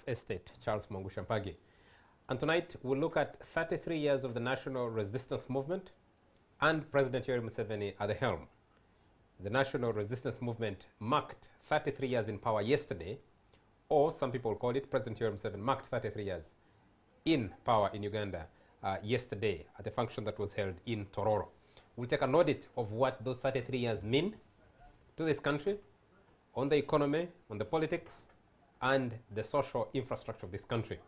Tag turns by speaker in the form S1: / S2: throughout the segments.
S1: Estate, Charles Mwangu Shampagi. And tonight we'll look at 33 years of the National Resistance Movement and President Yoweri Museveni at the helm. The National Resistance Movement marked 33 years in power yesterday, or some people call it President Yoweri Museveni marked 33 years in power in Uganda yesterday at a function that was held in Tororo. We'll take an audit of what those 33 years mean to this country, on the economy, on the politics, and the social infrastructure of this country.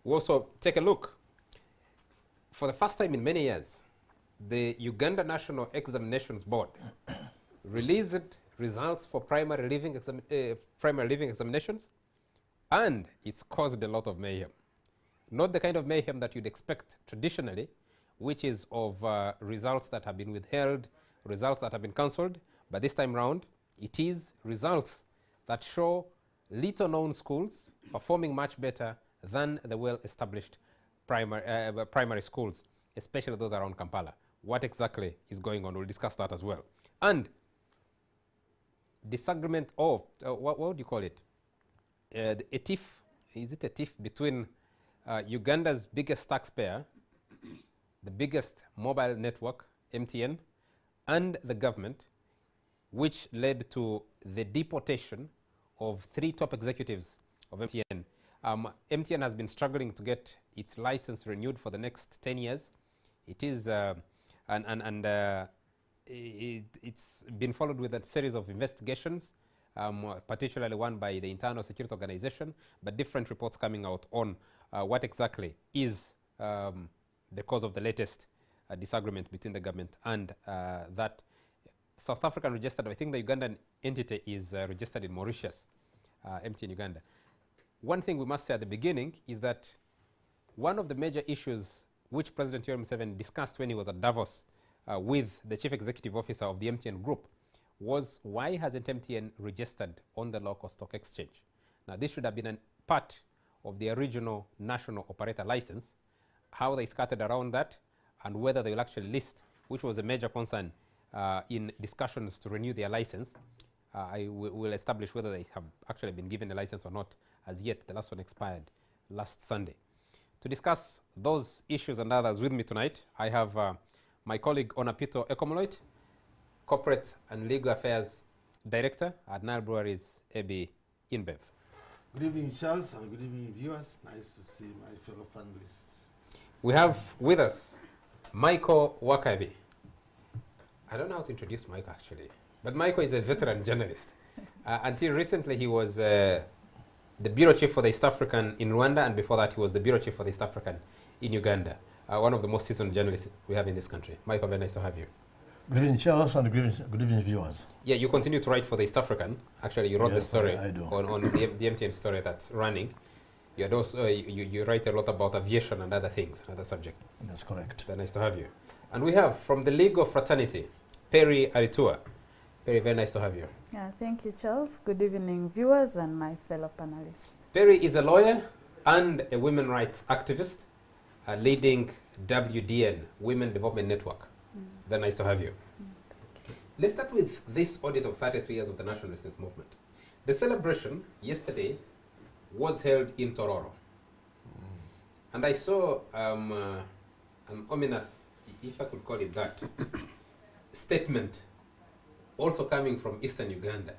S1: We'll also take a look. For the first time in many years, the Uganda National Examinations Board released results for primary living examinations, and it's caused a lot of mayhem. Not the kind of mayhem that you'd expect traditionally, which is of results that have been withheld, results that have been cancelled, but this time round, it is results that show little-known schools performing much better than the well-established primary schools, especially those around Kampala. What exactly is going on? We'll discuss that as well. And disagreement of, what would you call it? A tiff, is it a tiff between Uganda's biggest taxpayer, the biggest mobile network, MTN, and the government, which led to the deportation of 3 top executives of MTN. MTN has been struggling to get its license renewed for the next 10 years. It is, it's been followed with a series of investigations, particularly one by the Internal Security Organization, but different reports coming out on what exactly is the cause of the latest disagreement between the government and that South African registered. I think the Ugandan entity is registered in Mauritius, MTN Uganda. One thing we must say at the beginning is that one of the major issues which President Yoweri Museveni discussed when he was at Davos with the chief executive officer of the MTN group was why hasn't MTN registered on the local stock exchange? Now, this should have been a part of the original national operator license, how they scattered around that, and whether they will actually list, which was a major concern in discussions to renew their license. I will establish whether they have actually been given a license or not as yet. The last one expired last Sunday. To discuss those issues and others with me tonight, I have my colleague Onapito Ekomoloit, Corporate and Legal Affairs Director at Nile Breweries AB InBev.
S2: Good evening, Charles, and good evening, viewers. Nice to see my fellow panelists.
S1: We have with us Michael Wakabi. I don't know how to introduce Michael, actually. But Michael is a veteran journalist. Until recently, he was the bureau chief for the East African in Rwanda, and before that, he was the bureau chief for the East African in Uganda. One of the most seasoned journalists we have in this country. Michael, very nice to have you.
S3: Good evening, Charles, and good evening, viewers.
S1: Yeah, you continue to write for the East African. Actually, you wrote the story
S3: I do.
S1: on the MTN story that's running. You had also, you write a lot about aviation and other things, other subjects.
S3: That's correct.
S1: Very nice to have you. And we have from the League of Fraternity, Perry Aritua. Perry, very nice to have you.
S4: Yeah, thank you, Charles. Good evening, viewers and my fellow panelists.
S1: Perry is a lawyer and a women's rights activist, leading WDN, Women Development Network. Very nice to have you. Let's start with this audit of 33 years of the National Resistance Movement. The celebration yesterday was held in Tororo. And I saw an ominous, if I could call it that, statement also coming from Eastern Uganda.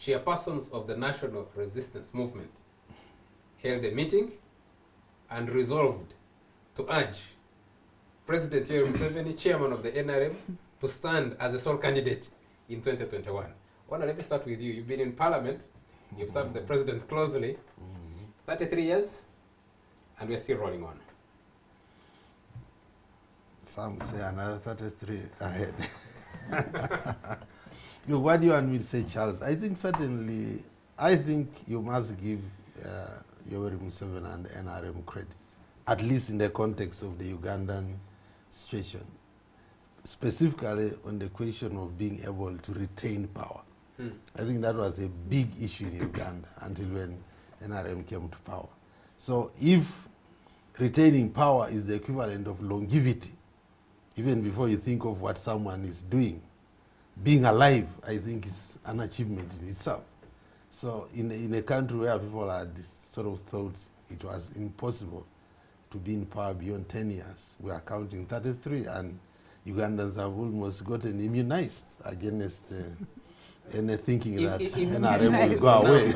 S1: Chairpersons of the National Resistance Movement held a meeting and resolved to urge President Yoweri Museveni, chairman of the NRM, to stand as a sole candidate in 2021. Well, let me start with you. You've been in Parliament. You've served the president closely. 33 years, and we're still rolling on.
S2: Some say another 33 ahead. What do you want me to say, Charles? I think certainly, you must give Yoweri Museveni and the NRM credit, at least in the context of the Ugandan situation, specifically on the question of being able to retain power. I think that was a big issue in Uganda until when NRM came to power. So if retaining power is the equivalent of longevity, even before you think of what someone is doing, being alive, I think, is an achievement in itself. So in a country where people had this sort of thought it was impossible to be in power beyond 10 years, we are counting 33, and Ugandans have almost gotten immunized against any thinking that NRM will go away.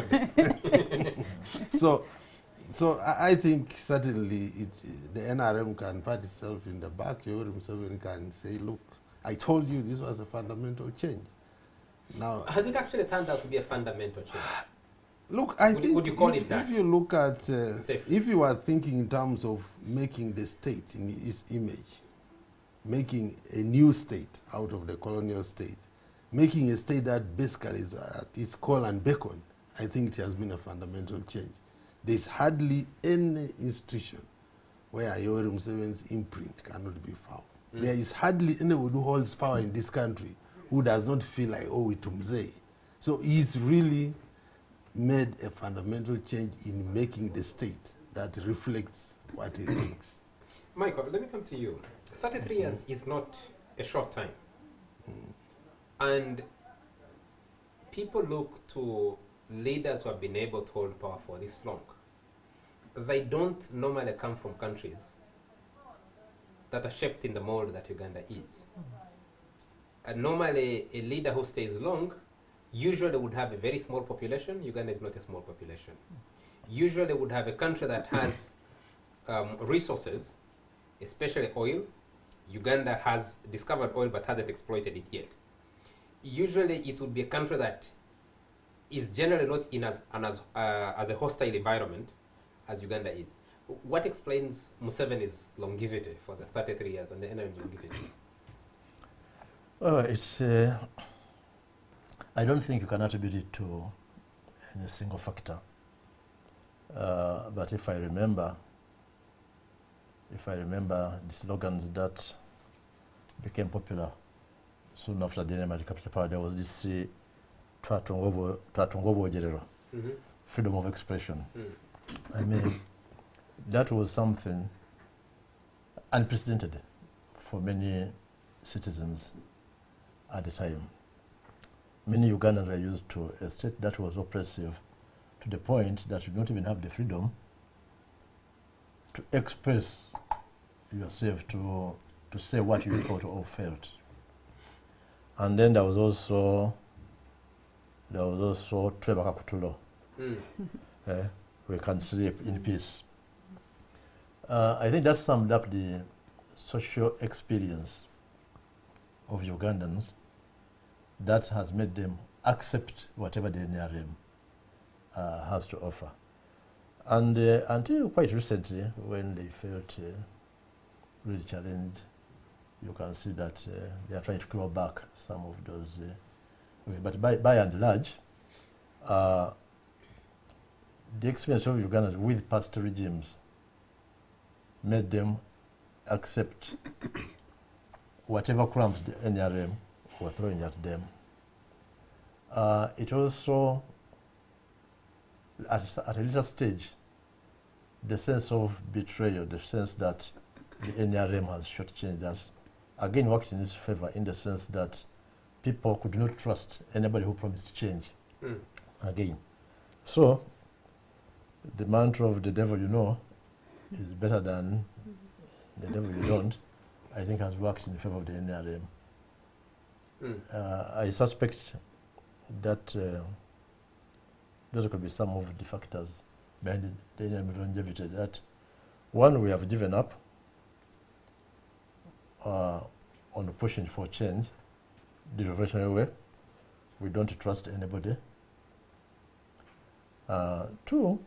S2: So I think certainly the NRM can pat itself in the back. Yoweri Museveni can say, look, I told you this was a fundamental change. Now,
S1: has it actually turned out to be a fundamental change?
S2: Look, I think
S1: would you call it that?
S2: If you look at, if you are thinking in terms of making the state in its image, making a new state out of the colonial state, making a state that basically is at its call and beckon, I think it has been a fundamental change. There's hardly any institution where Yoweri Museveni's imprint cannot be found. There is hardly anyone who holds power in this country who does not feel like, oh, it Mzee. So he's really made a fundamental change in making the state that reflects what he thinks.
S1: Michael, let me come to you. 33 years is not a short time. And people look to leaders who have been able to hold power for this long. They don't normally come from countries that are shaped in the mold that Uganda is. And normally, a leader who stays long usually would have a very small population. Uganda is not a small population. Usually would have a country that has resources, especially oil. Uganda has discovered oil but hasn't exploited it yet. Usually it would be a country that is generally not in as a hostile environment as Uganda is. What explains Museveni's longevity for the 33 years and the NRM longevity?
S3: Well, it's, I don't think you can attribute it to any single factor. But if I remember the slogans that became popular soon after the NRM had captured power, there was this Twatongobo General, freedom of expression. I mean, that was something unprecedented for many citizens at the time. Many Ugandans were used to a state that was oppressive to the point that you don't even have the freedom to express yourself, to say what you thought or felt. And then there was also Trevor Kakutulo. We can sleep in peace. I think that summed up the social experience of Ugandans that has made them accept whatever the NRM has to offer. And until quite recently, when they felt really challenged, you can see that they are trying to claw back some of those. But by and large, the experience of Ugandans with past regimes made them accept whatever crumbs the NRM were throwing at them. It also, at a later stage, the sense of betrayal, the sense that the NRM has shortchanged us, again worked in its favor in the sense that people could not trust anybody who promised change again. So, the mantra of the devil you know is better than the devil you don't, I think has worked in favor of the NRM. I suspect that those could be some of the factors behind the NRM longevity. That one, we have given up on pushing for change the revolutionary way. We don't trust anybody. Two,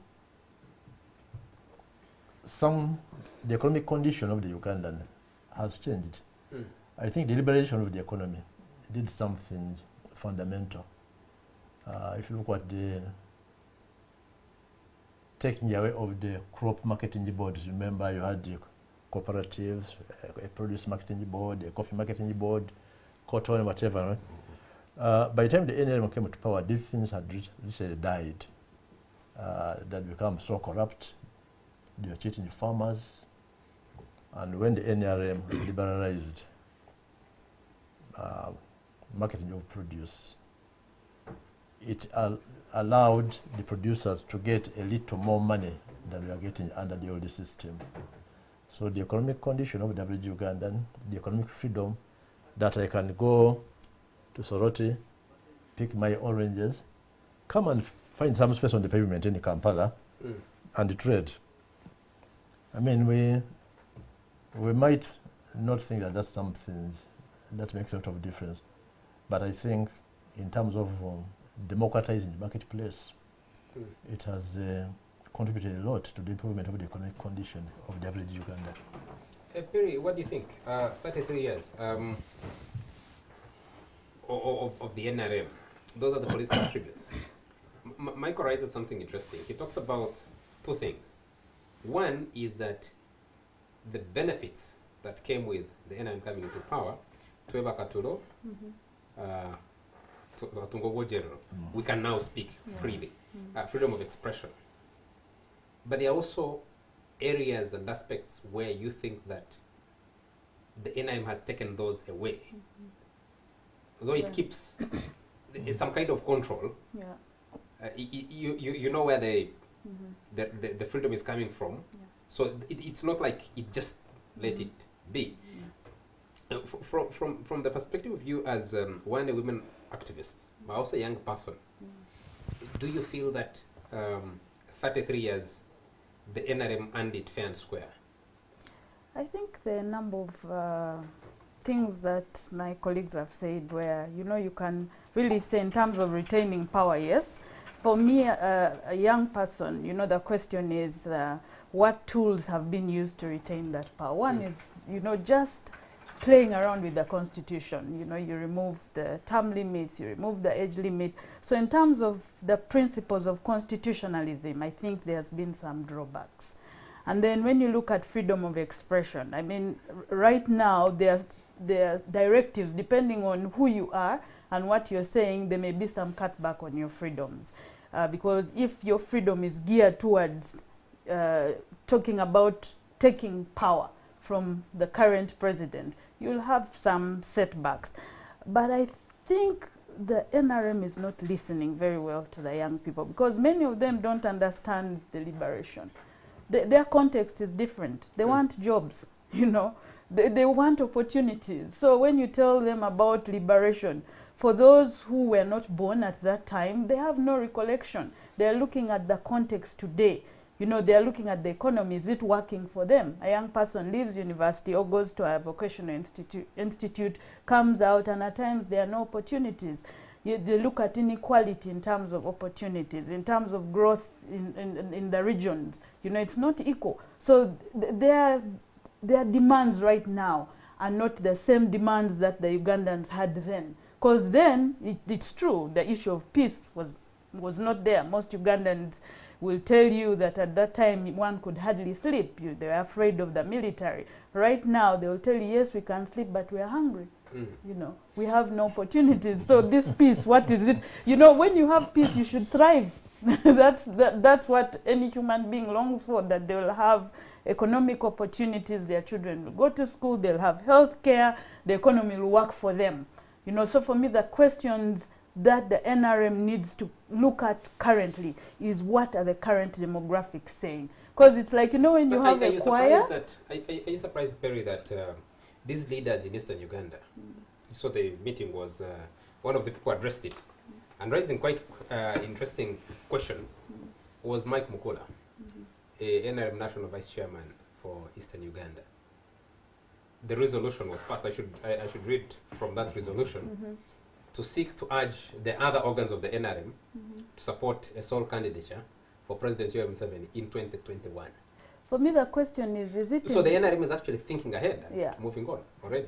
S3: the economic condition of the Ugandan has changed. I think the liberation of the economy did something fundamental. If you look at the taking away of the crop marketing boards, remember you had the cooperatives, a produce marketing board, a coffee marketing board, cotton, whatever. Right? By the time the NRM came to power, these things had literally died. That become so corrupt. They were cheating the farmers. And when the NRM liberalized marketing of produce, it allowed the producers to get a little more money than we are getting under the old system. So the economic condition of the average Ugandan, the economic freedom that I can go to Soroti, pick my oranges, come and find some space on the pavement in Kampala and trade. I mean, we might not think that that's something that makes a lot of difference, but I think in terms of democratizing the marketplace, it has contributed a lot to the improvement of the economic condition of the average Ugandan.
S1: Perry, what do you think? 33 years of the NRM, those are the political attributes. Michael raises something interesting. He talks about two things. One is that the benefits that came with the NRM coming into power, Tweba Katulo, Tungogo General, we can now speak freely, freedom of expression. But there are also areas and aspects where you think that the NRM has taken those away. Though it keeps some kind of control, you know where the freedom is coming from. So it's not like it just let it be. From the perspective of you as one a women activist, but also a young person, do you feel that 33 years the NRM earned it fair and square?
S4: I think there are a number of things that my colleagues have said where, you know, you can really say in terms of retaining power, yes. For me, a young person, you know, the question is what tools have been used to retain that power? One is, you know, just playing around with the constitution. You know, you remove the term limits, you remove the age limit. So in terms of the principles of constitutionalism, I think there's been some drawbacks. And then when you look at freedom of expression, I mean, right now there are directives, depending on who you are and what you're saying, there may be some cutback on your freedoms. Because if your freedom is geared towards talking about taking power from the current president, you'll have some setbacks. But I think the NRM is not listening very well to the young people because many of them don't understand the liberation. Their context is different. They want jobs, you know. They want opportunities. So when you tell them about liberation, for those who were not born at that time, they have no recollection. They're looking at the context today. You know, they're looking at the economy. Is it working for them? A young person leaves university or goes to a vocational institute, comes out, and at times there are no opportunities. They look at inequality in terms of opportunities, in terms of growth in the regions. You know, it's not equal. So their demands right now are not the same demands that the Ugandans had then. Because then, it's true, the issue of peace was not there. Most Ugandans will tell you that at that time one could hardly sleep. They were afraid of the military. Right now, they will tell you, yes, we can sleep, but we are hungry. You know, we have no opportunities. So this peace, what is it? You know, when you have peace, you should thrive. That's what any human being longs for, that they will have economic opportunities, their children will go to school, they'll have health care, the economy will work for them. You know, so for me, the questions that the NRM needs to look at currently is what are the current demographics saying? Because it's like, you know, when you have a choir...
S1: Are you surprised, Perry, that these leaders in Eastern Uganda, so the meeting was, one of the people addressed it, and raising quite interesting questions was Mike Mukula, a NRM National Vice Chairman for Eastern Uganda. The resolution was passed. I should read from that resolution to seek to urge the other organs of the NRM to support a sole candidature for President Yoweri Museveni in 2021.
S4: For me, the question is it...
S1: So the NRM is actually thinking ahead and moving on already.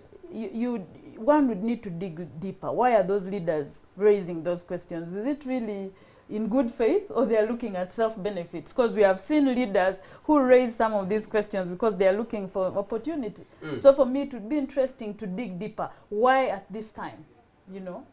S4: One would need to dig deeper. Why are those leaders raising those questions? Is it really in good faith, or they are looking at self-benefits? Because we have seen leaders who raise some of these questions because they are looking for opportunity. So for me, it would be interesting to dig deeper. Why at this time, you know?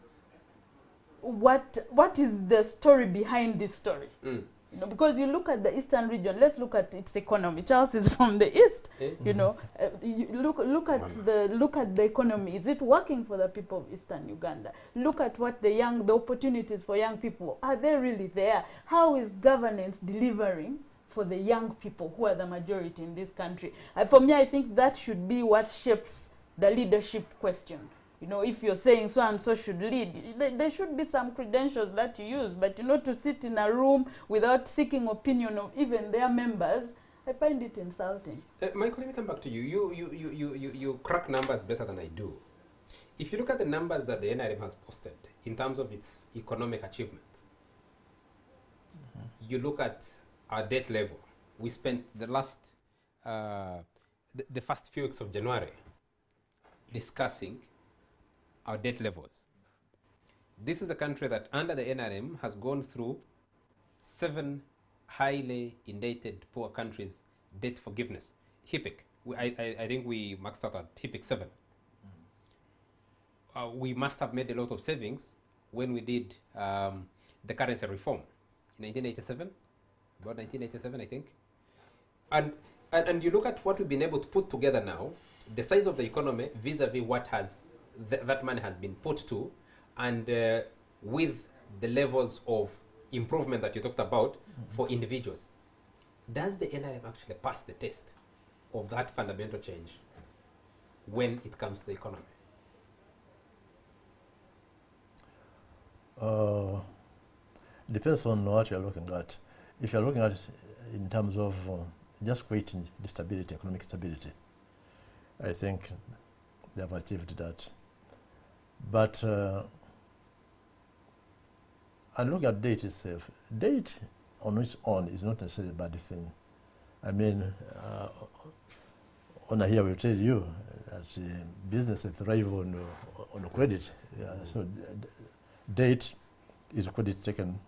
S4: what is the story behind this story?
S1: Mm.
S4: You know, because you look at the eastern region, let's look at its economy. Charles is from the east. You know, you look at the economy. Is it working for the people of eastern Uganda? Look at what the opportunities for young people, are they really there? How is governance delivering for the young people who are the majority in this country? For me, I think that should be what shapes the leadership question. You know, if you're saying so and so should lead, there should be some credentials that you use. But, you know, to sit in a room without seeking opinion of even their members, I find it insulting.
S1: Michael, let me come back to you. You crack numbers better than I do. If you look at the numbers that the NRM has posted in terms of its economic achievement, you look at our debt level. We spent the last, the first few weeks of January discussing our debt levels. This is a country that under the NRM has gone through 7 highly indebted poor countries debt forgiveness. HIPC, I think we maxed out at HIPC 7. We must have made a lot of savings when we did the currency reform in 1987, about 1987 I think. And you look at what we've been able to put together now, the size of the economy vis-a-vis what has that money has been put to, and with the levels of improvement that you talked about for individuals. Does the NRM actually pass the test of that fundamental change when it comes to the economy?
S3: Depends on what you're looking at. If you're looking at it in terms of just creating the stability, economic stability, I think they have achieved that. But and look at date itself. Date on its own is not necessarily a bad thing. I mean, Ona here will tell you that businesses thrive on credit. Yeah, so date is credit taken,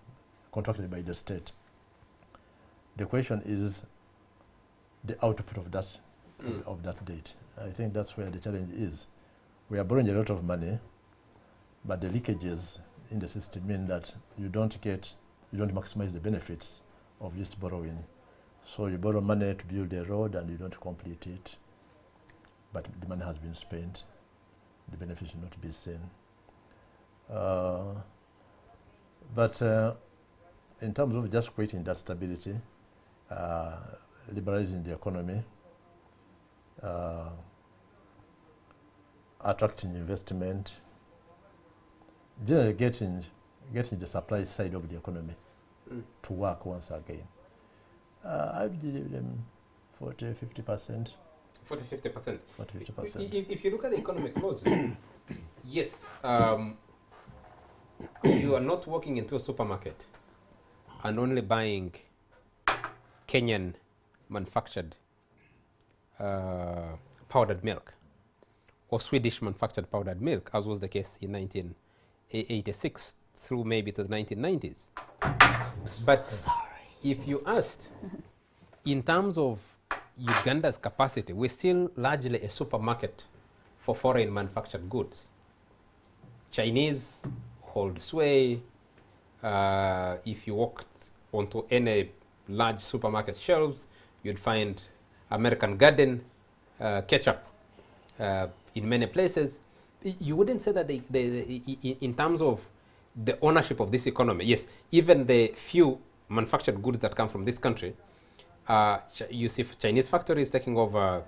S3: contracted by the state. The question is the output of that date. I think that's where the challenge is. We are borrowing a lot of money, but the leakages in the system mean that you don't maximize the benefits of this borrowing. So you borrow money to build a road and you don't complete it, but the money has been spent, the benefits will not be seen. But in terms of just creating that stability, liberalizing the economy, attracting investment, generally getting the supply side of the economy to work once again. I would give them 40-50%.
S1: 40-50%.
S3: 40-50%.
S1: If you look at the economy closely, yes, you are not walking into a supermarket and only buying Kenyan manufactured powdered milk or Swedish manufactured powdered milk, as was the case in 1986 through maybe to the 1990s. But if you asked, in terms of Uganda's capacity, we're still largely a supermarket for foreign manufactured goods. Chinese hold sway. If you walked onto any large supermarket shelves, you'd find American Garden ketchup in many places. You wouldn't say that in terms of the ownership of this economy, yes, even the few manufactured goods that come from this country, you see Chinese factories taking over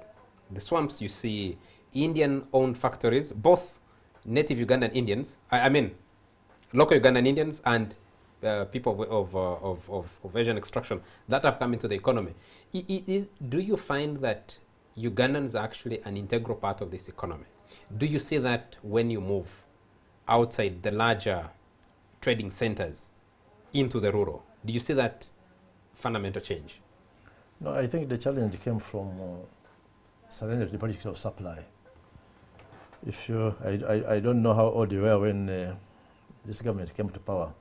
S1: the swamps, you see Indian-owned factories, both native Ugandan Indians, I mean local Ugandan Indians and people of Asian extraction that have come into the economy. Do you find that Ugandans are actually an integral part of this economy? Do you see that when you move outside the larger trading centers into the rural? Do you see that fundamental change?
S3: No, I think the challenge came from surrender to the politics of supply. If you, I don't know how old you were when this government came to power,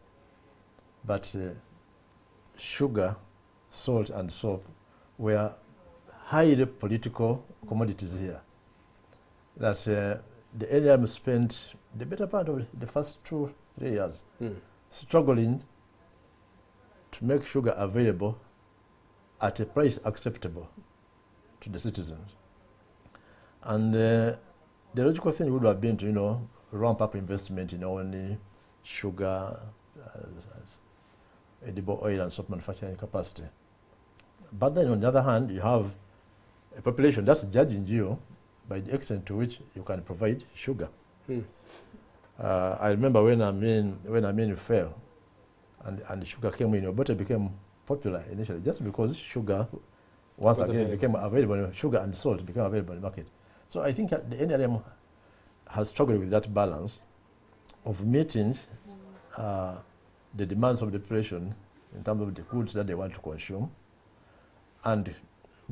S3: but sugar, salt, and soap were highly political commodities here. That the NRM spent the better part of the first 2 3 years,
S1: Mm.
S3: struggling to make sugar available at a price acceptable to the citizens. And the logical thing would have been to, ramp up investment in only sugar, edible oil and soap manufacturing capacity. But then on the other hand, you have a population that's judging you by the extent to which you can provide sugar.
S1: Mm.
S3: I remember when Amin fell and sugar came in, Obote became popular initially just because sugar once
S1: Was
S3: again
S1: available.
S3: became available, sugar and salt became available in the market. So I think the NRM has struggled with that balance of meeting the demands of the population in terms of the goods that they want to consume and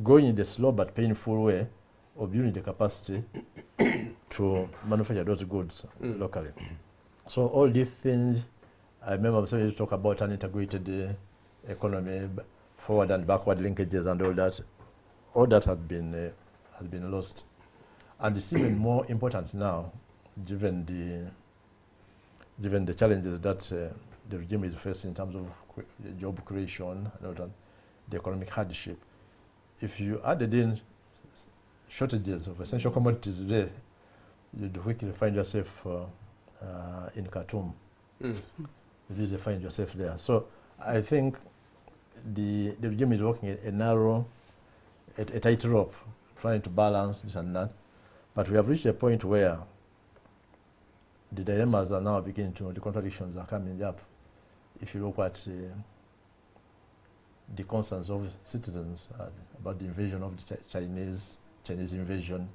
S3: going in the slow but painful way of building the capacity to manufacture those goods locally. So all these things, I remember so you talk about an integrated economy, forward and backward linkages and all that has been lost. And it's even more important now, given the challenges that the regime is facing in terms of job creation and all that, the economic hardship. If you added in shortages of essential commodities today, you'd quickly find yourself in Khartoum.
S1: Mm.
S3: You usually find yourself there. So I think the regime is walking a tightrope, trying to balance this and that. But we have reached a point where the dilemmas are now beginning the contradictions are coming up. If you look at the concerns of citizens about the invasion of the Chinese invasion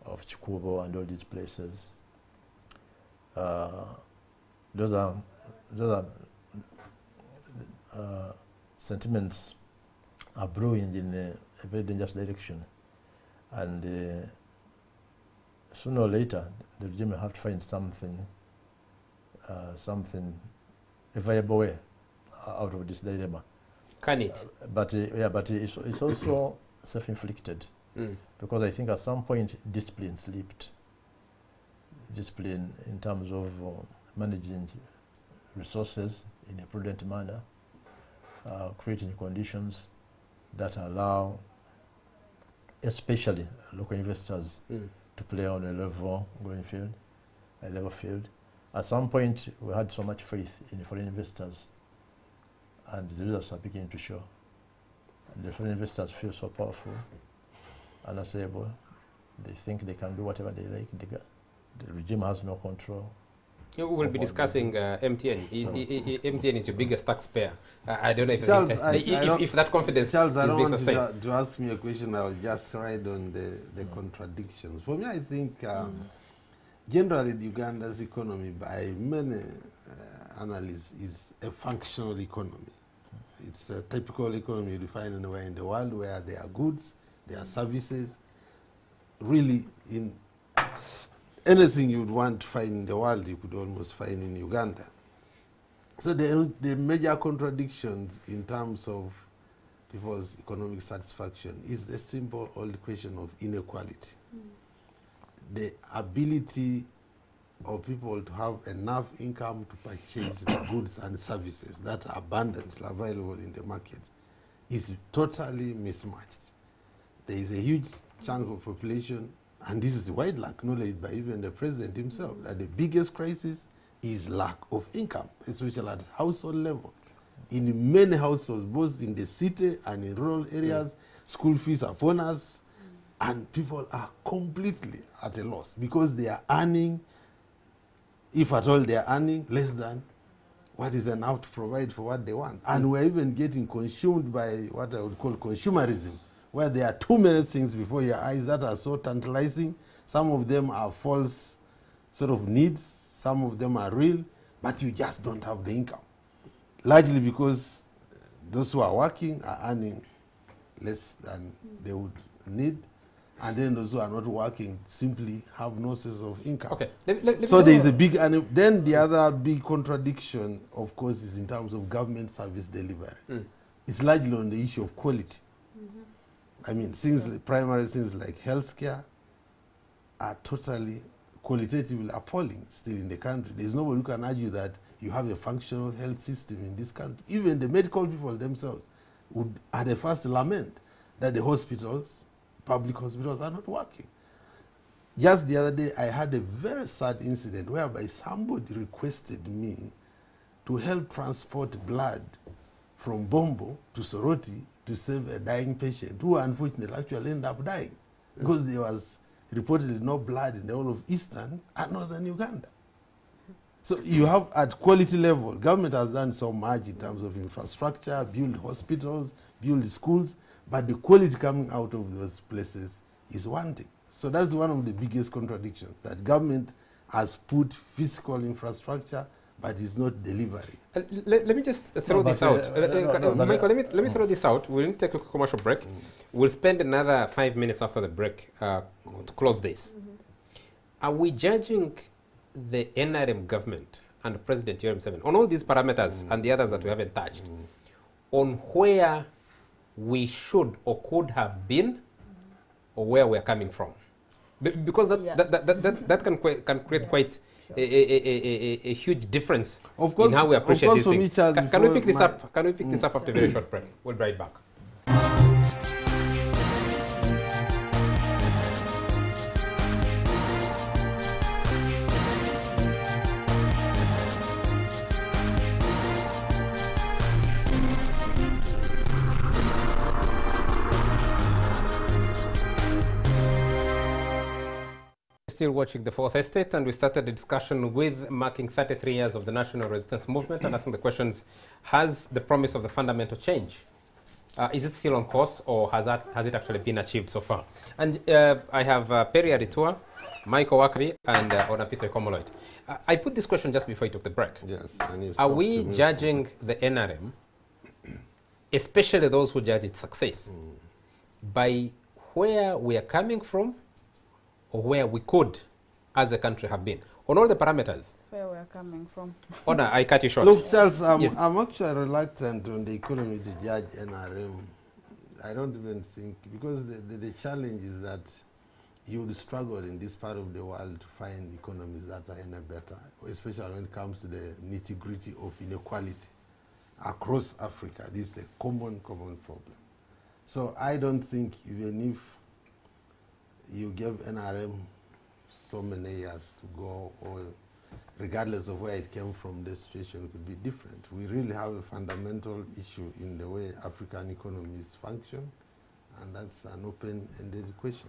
S3: of Chikubo and all these places, those are sentiments are brewing in a very dangerous direction, and sooner or later the regime will have to find something, a viable way out of this dilemma.
S1: Can it?
S3: But it's also self-inflicted, because I think at some point discipline slipped. Discipline in terms of managing resources in a prudent manner, creating conditions that allow especially local investors to play on a level field. At some point we had so much faith in foreign investors, and the results are beginning to show. The foreign investors feel so powerful and unassailable. They think they can do whatever they like. The regime has no control.
S1: We will be discussing MTN. MTN is your biggest taxpayer. I don't know if,
S2: Charles,
S1: if that confidence
S2: Charles, I
S1: is
S2: don't
S1: being
S2: want
S1: sustained.
S2: to ask me a question. I'll just ride on the contradictions. For me, I think generally Uganda's economy, by many analysts, is a functional economy. It's a typical economy you find anywhere in the world, where there are goods, there are services. Really, in anything you would want to find in the world, you could almost find in Uganda. So the major contradictions in terms of people's economic satisfaction is a simple old question of inequality. The ability of people to have enough income to purchase the goods and services that are abundantly available in the market is totally mismatched. There is a huge chunk of population, and this is widely acknowledged by even the president himself, that the biggest crisis is lack of income, especially at household level. In many households, both in the city and in rural areas, school fees are upon us, and people are completely at a loss because they are earning, if at all they are earning, less than what is enough to provide for what they want. And we're even getting consumed by what I would call consumerism, where there are too many things before your eyes that are so tantalizing. Some of them are false sort of needs, some of them are real, but you just don't have the income. Largely because those who are working are earning less than they would need, and then those who are not working simply have no source of income.
S1: Okay.
S2: So there is a big, and then the other big contradiction, of course, is in terms of government service delivery. It's largely on the issue of quality. I mean, primary things like healthcare are totally qualitatively appalling still in the country. There's nobody who can argue that you have a functional health system in this country. Even the medical people themselves would at the first lament that the hospitals, public hospitals, are not working. Just the other day, I had a very sad incident whereby somebody requested me to help transport blood from Bombo to Soroti to save a dying patient who unfortunately actually ended up dying because there was reportedly no blood in the whole of eastern and northern Uganda. So you have at quality level, government has done so much in terms of infrastructure, build hospitals, build schools, but the quality coming out of those places is wanting. So that's one of the biggest contradictions, that government has put physical infrastructure but is not delivering.
S1: Let me just throw this out. Michael, let me throw this out. We'll take a commercial break. We'll spend another 5 minutes after the break to close this. Are we judging the NRM government and President Yoweri Museveni on all these parameters and the others that we haven't touched, on where we should or could have been or where we're coming from? Because that can create quite a huge difference
S2: of course,
S1: in how we appreciate these things. Can we pick this up? Can we pick this up after a very short break? We'll be right back. Still watching The Fourth Estate, and we started a discussion with marking 33 years of the National Resistance Movement and asking the questions: has the promise of the fundamental change, is it still on course, or has it actually been achieved so far? And I have Perry Aritua, Michael Wakri, and Onapito Komoloid. I put this question just before you took the break.
S2: Yes. And
S1: are we judging the NRM, especially those who judge its success, by where we are coming from, or where we could, as a country, have been? On all the parameters.
S4: Where we're coming from.
S1: Ona, I cut you short.
S2: Look, Charles,
S1: Yes.
S2: I'm actually reluctant on the economy to judge NRM. I don't even think, because the challenge is that you would struggle in this part of the world to find economies that are any better, especially when it comes to the nitty-gritty of inequality across Africa. This is a common problem. So I don't think, even if you give NRM so many years to go, or regardless of where it came from, the situation could be different. We really have a fundamental issue in the way African economies function, and that's an open-ended question.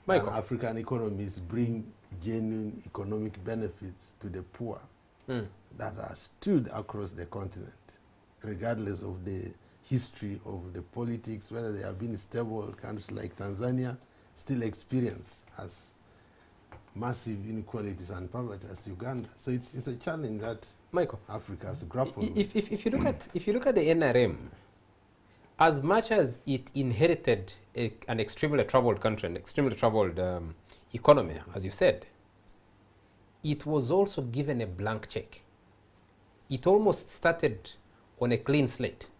S1: Michael.
S2: And African economies bring genuine economic benefits to the poor that are stood across the continent, regardless of the history of the politics, whether they have been stable. Countries like Tanzania still experience as massive inequalities and poverty as Uganda. So it's a challenge that
S1: Michael,
S2: Africa has grappled with.
S1: if you look at the NRM, as much as it inherited an extremely troubled country, an extremely troubled economy, as you said, it was also given a blank check. It almost started on a clean slate.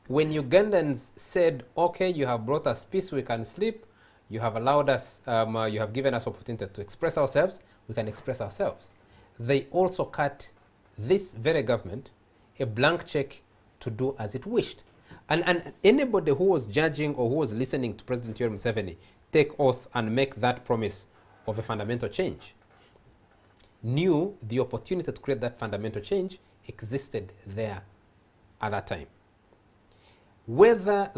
S1: When Ugandans said, okay, you have brought us peace, we can sleep, you have allowed us, you have given us opportunity to express ourselves, we can express ourselves. They also cut this very government a blank check to do as it wished. And anybody who was judging or who was listening to President Yoweri Museveni take oath and make that promise of a fundamental change knew the opportunity to create that fundamental change existed there at that time. Whether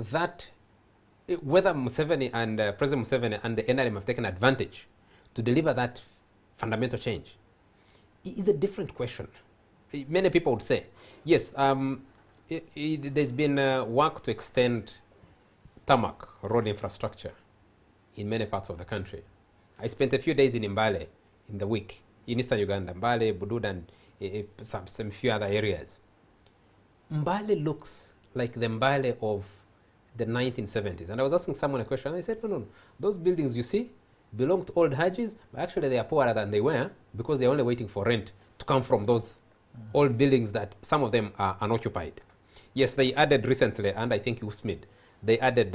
S1: Museveni and President Museveni and the NRM have taken advantage to deliver that fundamental change is a different question. Many people would say, yes, there's been work to extend tarmac road infrastructure in many parts of the country. I spent a few days in Mbale in the week, in eastern Uganda, Mbale, Budud, and some few other areas. Mbale looks like the Mbale of the 1970s. And I was asking someone a question, and I said, no, those buildings you see belong to old Hajis, but actually they are poorer than they were because they're only waiting for rent to come from those old buildings that some of them are unoccupied. Yes, they added recently, and I think Usmid, they added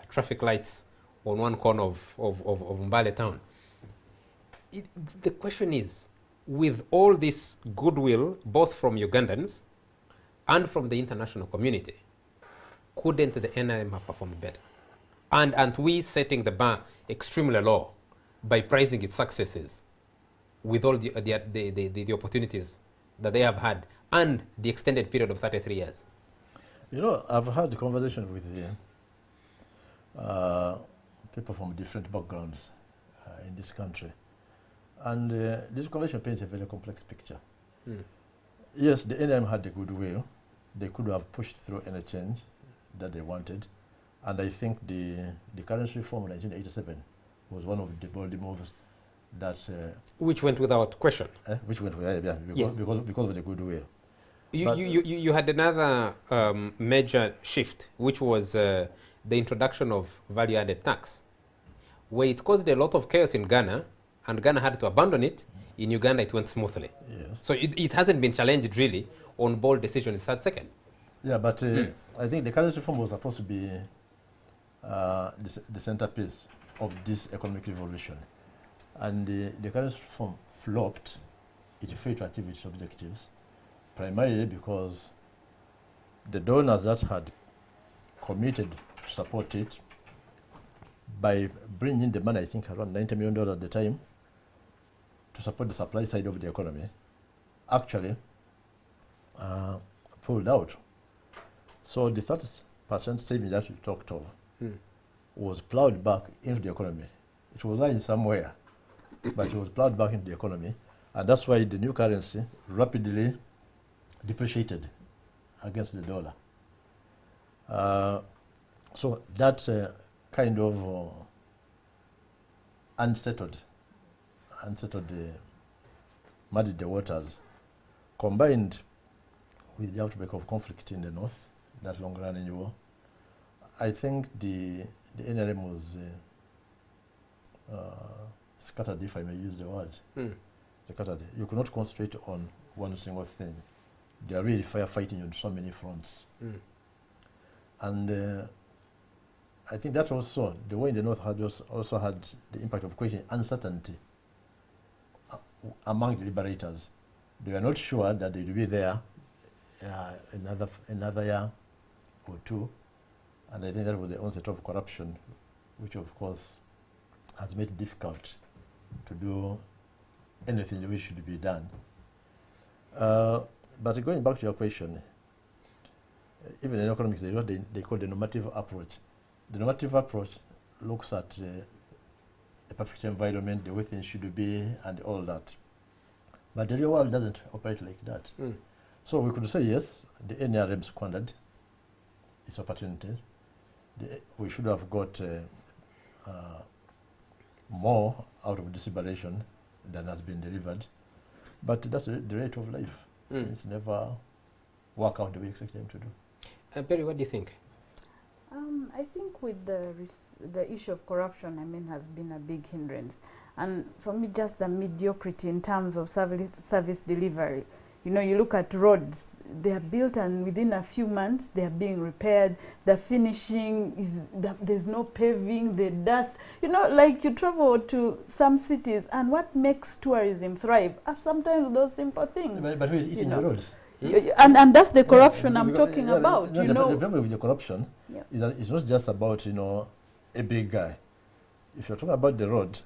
S1: traffic lights on one corner of Mbale town. the question is, with all this goodwill, both from Ugandans and from the international community, couldn't the NRM have performed better? And aren't we setting the bar extremely low by prizing its successes with all the opportunities that they have had and the extended period of 33 years?
S3: You know, I've had a conversation with people from different backgrounds in this country. And this conversation paints a very complex picture. Yes, the NRM had the goodwill. They could have pushed through any change that they wanted. And I think the currency reform in 1987 was one of the bold moves that...
S1: which went without question.
S3: Which went without, yeah, because of the goodwill.
S1: You had another major shift, which was the introduction of value-added tax, where it caused a lot of chaos in Ghana, and Ghana had to abandon it. In Uganda, it went smoothly.
S3: Yes.
S1: So it hasn't been challenged, really, on bold decisions. That's second.
S3: Yeah, but I think the currency reform was supposed to be the centerpiece of this economic revolution. And the currency reform flopped. It failed to achieve its objectives, primarily because the donors that had committed to support it by bringing the money, I think around $90 million at the time, to support the supply side of the economy, actually pulled out. So the 30% saving that we talked of was plowed back into the economy. It was lying somewhere, but it was plowed back into the economy. And that's why the new currency rapidly depreciated against the dollar. So that kind of unsettled muddied the waters, combined with the outbreak of conflict in the north, that long-running war. I think the NRM was scattered, if I may use the word. Scattered. You cannot concentrate on one single thing. They are really firefighting on so many fronts. And I think that also, the war in the north had also had the impact of creating uncertainty among the liberators. They were not sure that they would be there another year or two. And I think that was the onset of corruption, which of course has made it difficult to do anything which should be done. But going back to your question, even in economics, they what they call the normative approach. The normative approach looks at a perfect environment, the way things should be, and all that. But the real world doesn't operate like that. So we could say, yes, the NRM squandered its opportunities. We should have got more out of this liberation than has been delivered. But that's the rate of life. Things never work out the way you expect them to do.
S1: Perry, what do you think?
S4: I think with the issue of corruption, I mean, has been a big hindrance. And for me, just the mediocrity in terms of service delivery. You know, you look at roads, they are built and within a few months they are being repaired. The finishing, there's no paving, the dust. You know, like you travel to some cities and what makes tourism thrive are sometimes those simple things.
S3: But who is eating the roads?
S4: And that's the corruption I'm talking about.
S3: The problem with the corruption is that it's not just about, you know, a big guy. If you're talking about the road,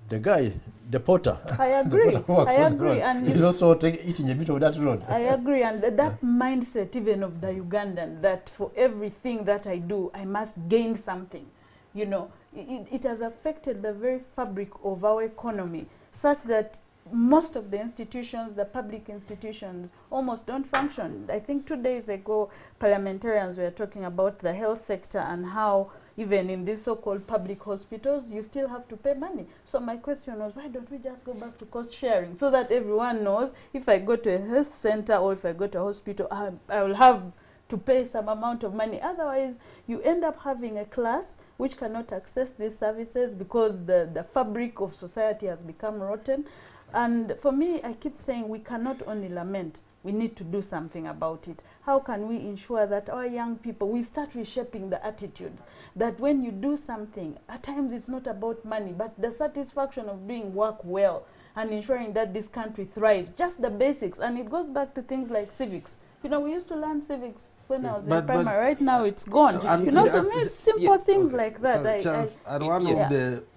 S3: the guy, the porter,
S4: I agree.
S3: the porter
S4: I agree. And
S3: he's also eating a bit of that road.
S4: I agree. And that mindset even of the Ugandan, that for everything that I do, I must gain something. You know, it has affected the very fabric of our economy, such that most of the institutions, the public institutions, almost don't function. I think 2 days ago, parliamentarians were talking about the health sector and how even in these so-called public hospitals, you still have to pay money. So my question was, why don't we just go back to cost sharing so that everyone knows if I go to a health center or if I go to a hospital, I will have to pay some amount of money. Otherwise, you end up having a class which cannot access these services because the fabric of society has become rotten. And for me, I keep saying we cannot only lament. we need to do something about it. How can we ensure that our young people, we start reshaping the attitudes, that when you do something, at times it's not about money, but the satisfaction of doing work well and ensuring that this country thrives, just the basics. And it goes back to things like civics. You know, we used to learn civics when I was in primary. Right now it's gone. You know, so it's simple things like that.
S2: So Charles, and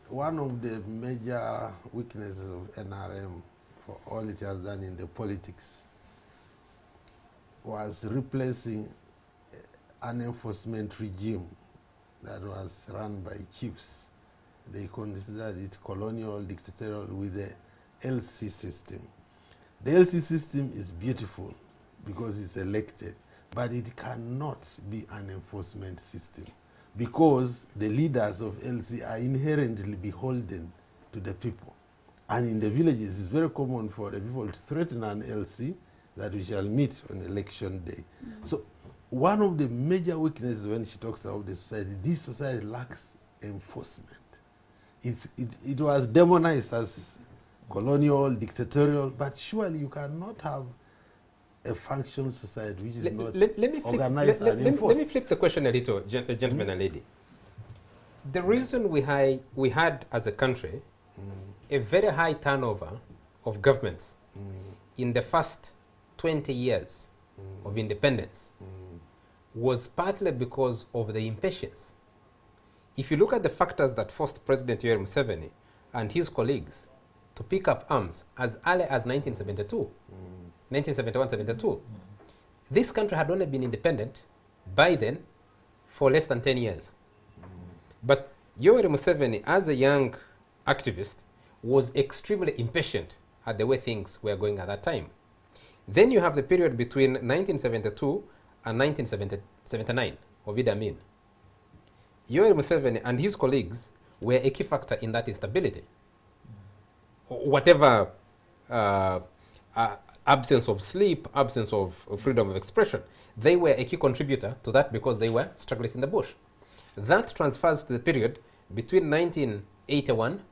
S2: one of the major weaknesses of NRM, for all it has done in the politics, was replacing an enforcement regime that was run by chiefs. They considered it colonial, dictatorial, with the LC system. The LC system is beautiful because it's elected, but it cannot be an enforcement system because the leaders of LC are inherently beholden to the people. And in the villages, it's very common for the people to threaten an LC that we shall meet on election day. So one of the major weaknesses when she talks about the society, this society lacks enforcement. It was demonized as colonial, dictatorial, but surely you cannot have a functional society which is not organized and enforced.
S1: Let me flip the question a little, gentleman and lady. The reason we had as a country a very high turnover of governments in the first 20 years of independence was partly because of the impatience. If you look at the factors that forced President Yoweri Museveni and his colleagues to pick up arms as early as 1972, 1971-72, this country had only been independent by then for less than 10 years. But Yoweri Museveni, as a young activist, was extremely impatient at the way things were going at that time. Then you have the period between 1972 and 1979 of Idi Amin. Yoweri Museveni and his colleagues were a key factor in that instability. Whatever absence of sleep, absence of freedom of expression, they were a key contributor to that because they were strugglers in the bush. That transfers to the period between 1981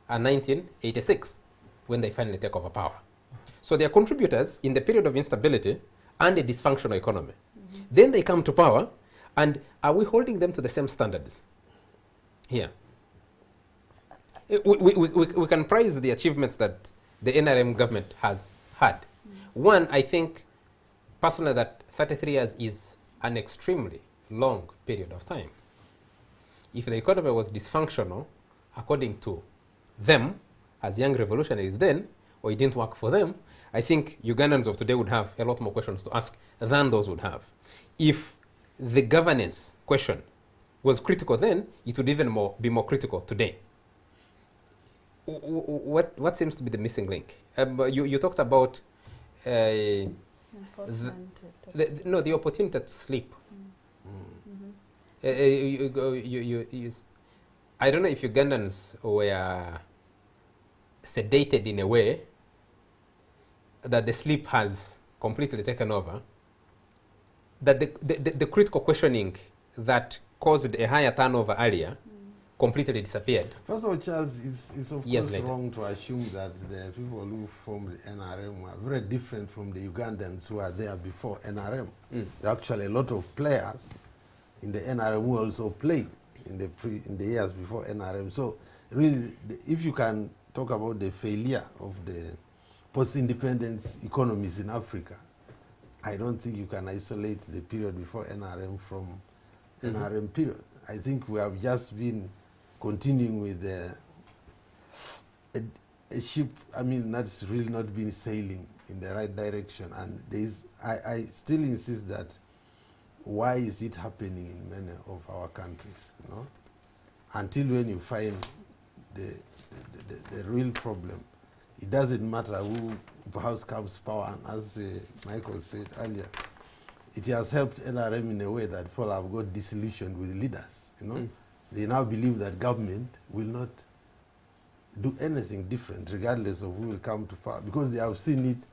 S1: and 1986, when they finally take over power. So they are contributors in the period of instability and a dysfunctional economy. Then they come to power, and are we holding them to the same standards here? We can praise the achievements that the NRM government has had. One, I think, personally, that 33 years is an extremely long period of time. If the economy was dysfunctional, according to them, as young revolutionaries then, or it didn't work for them, I think Ugandans of today would have a lot more questions to ask than those would have. If the governance question was critical then, it would even be more critical today. What seems to be the missing link? You talked about the opportunity to sleep. I don't know if Ugandans were sedated in a way that the sleep has completely taken over, that the critical questioning that caused a higher turnover earlier completely disappeared.
S2: First of all, Charles, it's of course wrong to assume that the people who formed the NRM were very different from the Ugandans who were there before NRM. There are actually a lot of players in the NRM who also played in the years before NRM. So really, if you can talk about the failure of the post-independence economies in Africa, I don't think you can isolate the period before NRM from NRM period. I think we have just been continuing with a ship, I mean, that's really not been sailing in the right direction. And I still insist that why is it happening in many of our countries, you know? Until when you find the real problem, it doesn't matter who perhaps comes power. And as Michael said earlier, it has helped NRM in a way that people have got disillusioned with leaders, you know? They now believe that government will not do anything different regardless of who will come to power, because they have seen it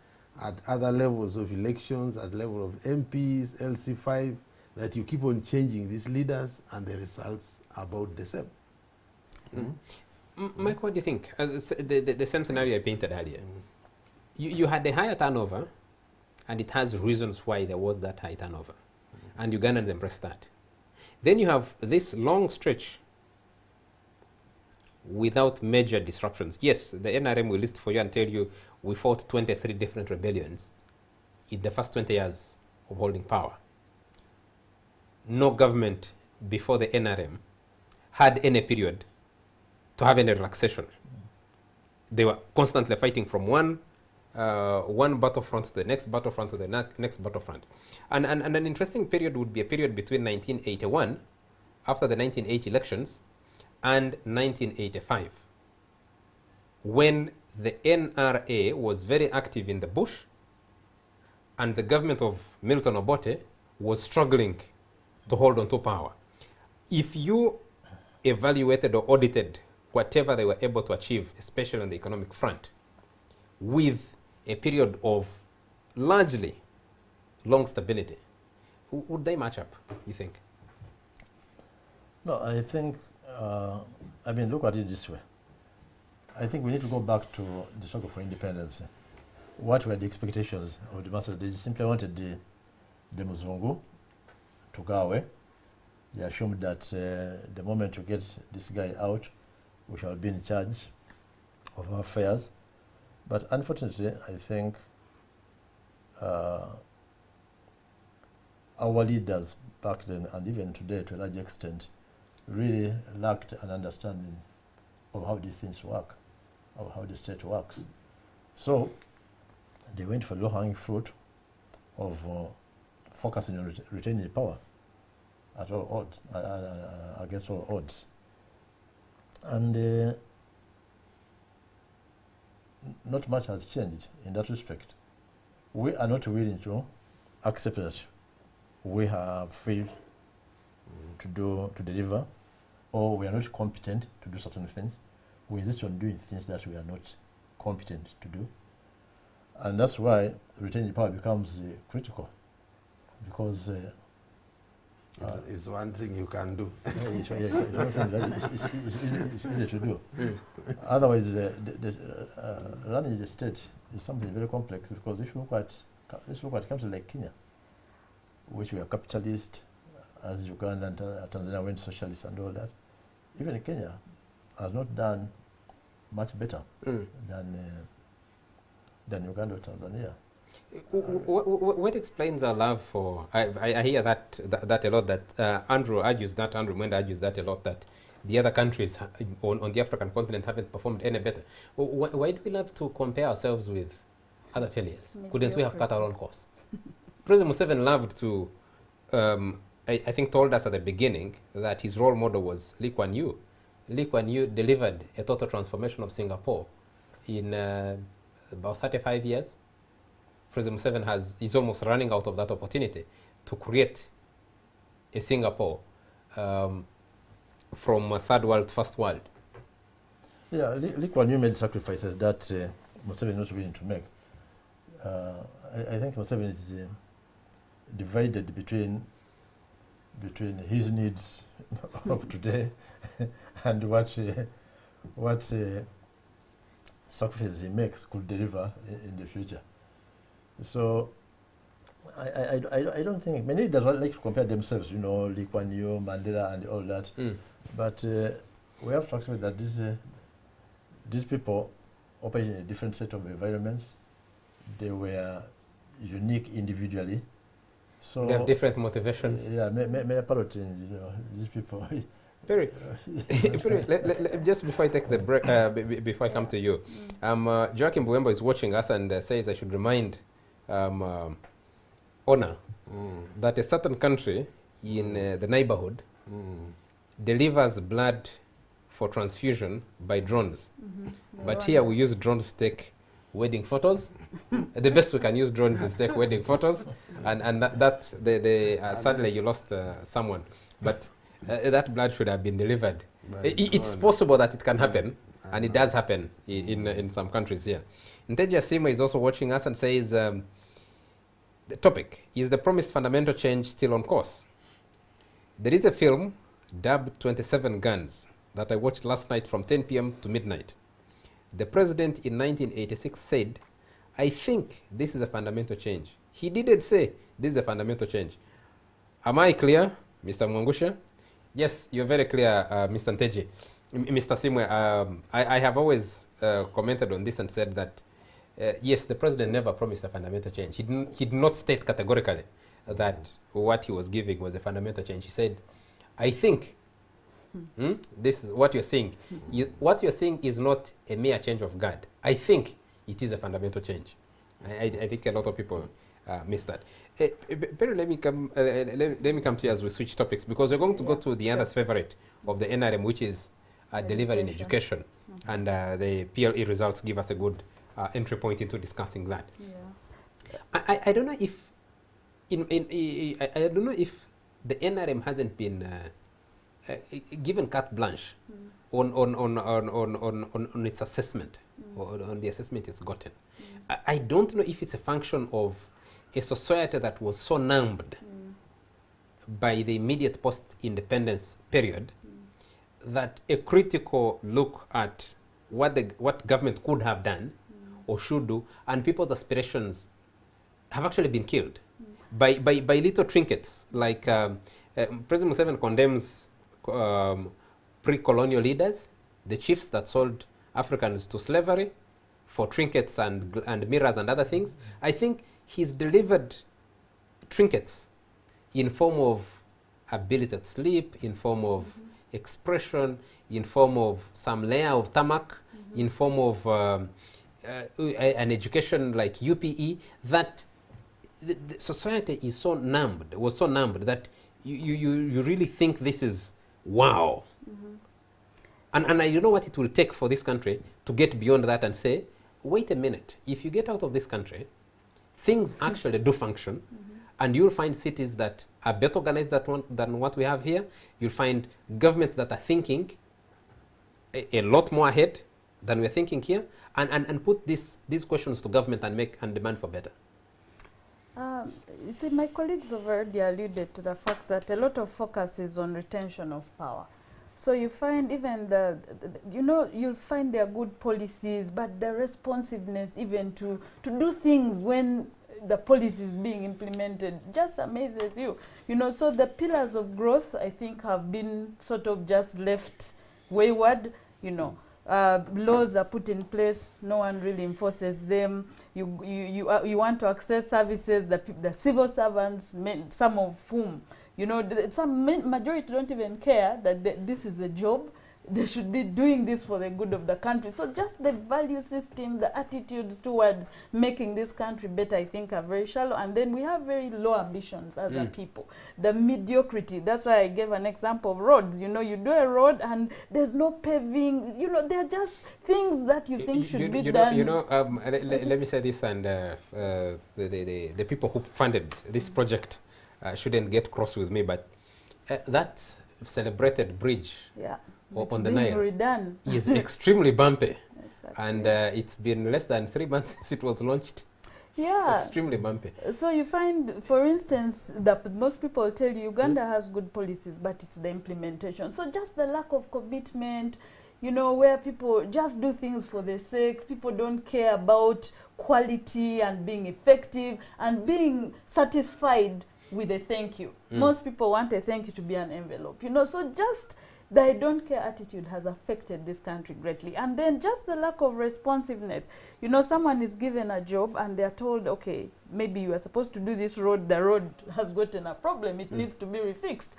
S2: at other levels of elections, at level of MPs, LC5, that you keep on changing these leaders and the results are about the same.
S1: Mike, what do you think? The same scenario I painted earlier. You had a higher turnover and it has reasons why there was that high turnover. And Ugandans embraced that. Then you have this long stretch without major disruptions. Yes, the NRM will list for you and tell you we fought 23 different rebellions in the first 20 years of holding power. No government before the NRM had any period to have any relaxation. They were constantly fighting from one battlefront to the next battlefront to the next battlefront. And an interesting period would be a period between 1981, after the 1980 elections, and 1985, when the NRA was very active in the bush and the government of Milton Obote was struggling to hold on to power. If you evaluated or audited whatever they were able to achieve, especially on the economic front, with a period of largely long stability, would they match up, you think?
S3: No, I think, I mean, look at it this way. I think we need to go back to the struggle for independence. What were the expectations of the masses? They simply wanted the Muzungu to go away. They assumed that the moment you get this guy out, we shall be in charge of our affairs. But unfortunately, I think our leaders back then, and even today to a large extent, really lacked an understanding of how these things work, of how the state works. So they went for low-hanging fruit of focusing on retaining power at all odds, against all odds. And not much has changed in that respect. We are not willing to accept that we have failed to deliver, or we are not competent to do certain things. We insist on doing things that we are not competent to do. And that's why retaining power becomes critical, because
S2: it's one thing you can do.
S3: It's easy to do. Otherwise, running the state is something very complex, because if you look at countries like Kenya, which were capitalist, as Uganda and Tanzania went socialist and all that, even Kenya has not done much better than Uganda or Tanzania.
S1: What explains our love for? I hear that a lot. That Andrew Mwenda argues that a lot. That the other countries on the African continent haven't performed any better. Why do we love to compare ourselves with other failures? Couldn't we have cut our own course? President Museveni loved to. I think told us at the beginning that his role model was Lee Kuan Yew. Lee Kuan Yew delivered a total transformation of Singapore in about 35 years. President Museveni is almost running out of that opportunity to create a Singapore from a third world to first world.
S3: Yeah, Lee Kuan Yew made sacrifices that Museveni is not willing to make. I think Museveni is divided between his needs of today and what sacrifices he makes could deliver in the future. So I don't think many does not like to compare themselves, Lee Kuan Yew, Mandela, and all that. But we have to accept that these people operate in a different set of environments. They were unique individually. So
S1: they have different motivations.
S3: Yeah, may these people.
S1: Perry, just before I take the break, before I come to you, Joachim Buembo is watching us and says I should remind Honor that a certain country in the neighborhood delivers blood for transfusion by drones. But here we use drones to take wedding photos. The best we can use drones is take wedding photos, and sadly you lost someone, but that blood should have been delivered. It's possible that it can happen, and it does happen in some countries here. Nteja Sima is also watching us and says, the topic, is the promised fundamental change still on course? There is a film dubbed 27 Guns that I watched last night from 10 p.m. to midnight. The president in 1986 said, I think this is a fundamental change. He didn't say this is a fundamental change. Am I clear, Mr. Mwangusha? Yes, you're very clear, Mr. Nteje. Mr. Simwe, I have always commented on this and said that, yes, the president never promised a fundamental change. He did not state categorically that what he was giving was a fundamental change. He said, I think, this is what you're saying. What you're saying is not a mere change of guard. I think it is a fundamental change. I think a lot of people miss that. Pero let me come to you as we switch topics, because we're going to go to the other favorite of the NRM, which is delivery in education. And the PLE results give us a good entry point into discussing that. Yeah. I don't know if I don't know if the NRM hasn't been given carte blanche on its assessment, or on the assessment it's gotten. I don't know if it's a function of a society that was so numbed by the immediate post-independence period that a critical look at what government could have done or should do, and people's aspirations have actually been killed by little trinkets, like President Museveni condemns pre-colonial leaders, the chiefs that sold Africans to slavery for trinkets and mirrors and other things. I think he's delivered trinkets in form of ability to sleep, in form of expression, in form of some layer of tarmac, in form of an education like UPE, that the society is so numbed, was so numbed that you really think this is wow. And you know what it will take for this country to get beyond that and say, wait a minute, if you get out of this country, things actually do function, and you'll find cities that are better organized than what we have here. You'll find governments that are thinking a lot more ahead than we're thinking here, and put these questions to government and demand for better.
S4: You see, my colleagues have already alluded to the fact that a lot of focus is on retention of power. So you find even you'll find there are good policies, but the responsiveness even to do things when the policy is being implemented just amazes you. So the pillars of growth, I think, have been sort of just left wayward. Laws are put in place, no one really enforces them. You want to access services, the civil servants, some of whom, some majority don't even care that this is a job. They should be doing this for the good of the country. So just the value system, the attitudes towards making this country better, I think, are very shallow. And then we have very low ambitions as a people. The mediocrity, that's why I gave an example of roads. You do a road and there's no paving. They're just things that you think should be done.
S1: Let me say this, and the people who funded this project shouldn't get cross with me, but that celebrated bridge on the Nile is extremely bumpy. Exactly. And it's been less than 3 months since it was launched. Yeah. It's extremely bumpy.
S4: So you find, for instance, that most people tell you Uganda has good policies, but it's the implementation. So just the lack of commitment, where people just do things for the sake, people don't care about quality and being effective and being satisfied with a thank you. Most people want a thank you to be an envelope, so just the I don't care attitude has affected this country greatly. And then just the lack of responsiveness. Someone is given a job and they're told, okay, maybe you are supposed to do this road, the road has gotten a problem, it needs to be refixed.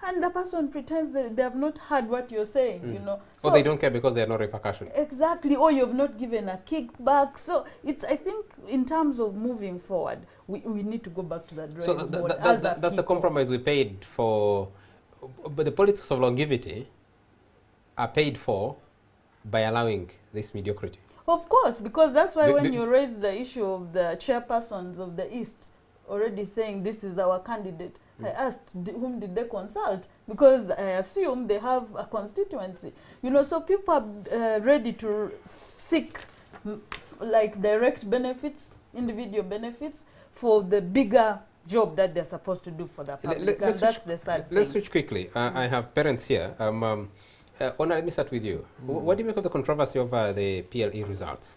S4: And the person pretends that they have not heard what you're saying,
S1: So they don't care because there are no repercussions.
S4: Exactly, or you've not given a kickback. So it's, I think, in terms of moving forward, we need to go back to that drawing board.
S1: That's the compromise we paid for. But the politics of longevity are paid for by allowing this mediocrity.
S4: Of course, because that's why when you raise the issue of the chairpersons of the East already saying this is our candidate, I asked whom did they consult, because I assume they have a constituency. So people are ready to seek like direct benefits, individual benefits for the bigger job that they're supposed to do for the public. That's the sad thing.
S1: Let's switch quickly. I have parents here. Ona, let me start with you. What do you make of the controversy over the PLE results?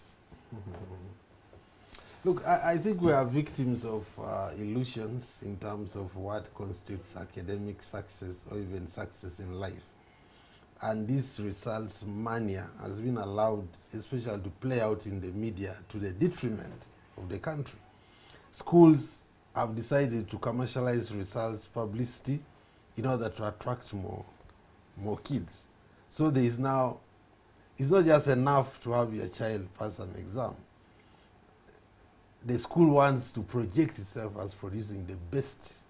S2: Look, I think we are victims of illusions in terms of what constitutes academic success or even success in life. And this results mania has been allowed, especially to play out in the media to the detriment of the country. Schools have decided to commercialize results publicity in order to attract more kids. So there is now, it's not just enough to have your child pass an exam. The school wants to project itself as producing the best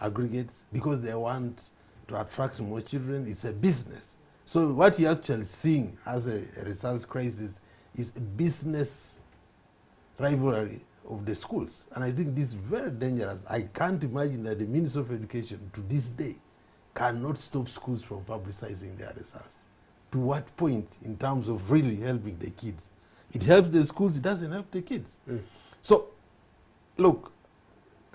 S2: aggregates because they want to attract more children. It's a business. So what you're actually seeing as a results crisis is a business rivalry of the schools. And I think this is very dangerous. I can't imagine that the Minister of Education to this day cannot stop schools from publicizing their results. To what point in terms of really helping the kids? It helps the schools, it doesn't help the kids. So, look,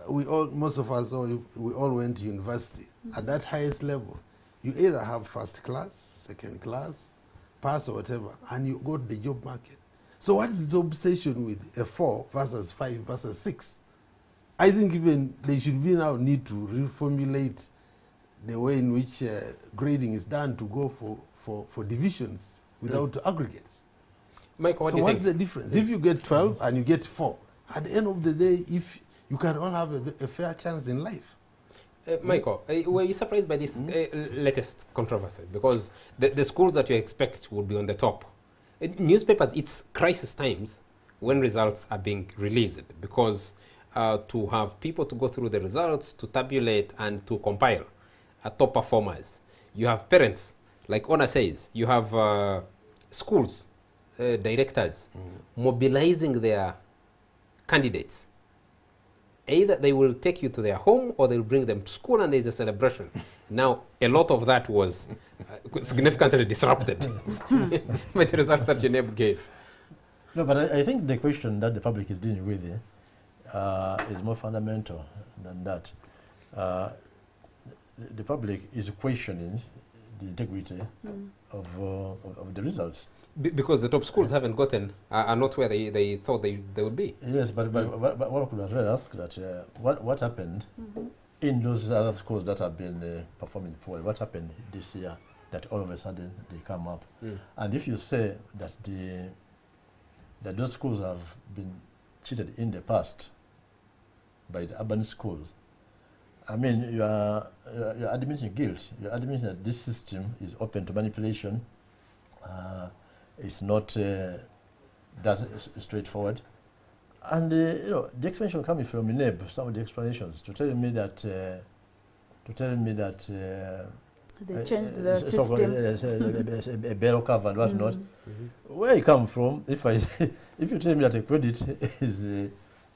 S2: most of us, we all went to university. At that highest level, you either have first class, second class, pass or whatever, and you go to the job market. So what is this obsession with a 4 versus 5 versus 6? I think even they should be now need to reformulate the way in which grading is done to go for divisions without aggregates.
S1: Michael, what do you
S2: what's
S1: think?
S2: the difference? If you get 12 and you get 4, at the end of the day, if you can all have a fair chance in life.
S1: Michael, were you surprised by this latest controversy? Because the schools that you expect would be on the top. Newspapers, it's crisis times when results are being released, because to have people to go through the results, to tabulate and to compile top performers. You have parents, like Ona says, you have schools, directors, mobilizing their candidates. Either they will take you to their home or they'll bring them to school and there's a celebration. Now, a lot of that was significantly disrupted by the results that UNEB gave.
S3: No, but I think the question that the public is dealing with is more fundamental than that. The public is questioning the integrity of the results.
S1: Because the top schools haven't gotten, are not where they thought they would be.
S3: Yes, but one could as well ask that what happened in those other schools that have been performing poorly? What happened this year that all of a sudden they come up? And if you say that that those schools have been cheated in the past by the urban schools, I mean, you are admitting guilt. You are admitting that this system is open to manipulation. It's not that straightforward. And you know, the explanation coming from UNEB, some of the explanations, to tell me that
S4: they changed the system.
S3: A bell curve and whatnot. Where I come from, if you tell me that a credit is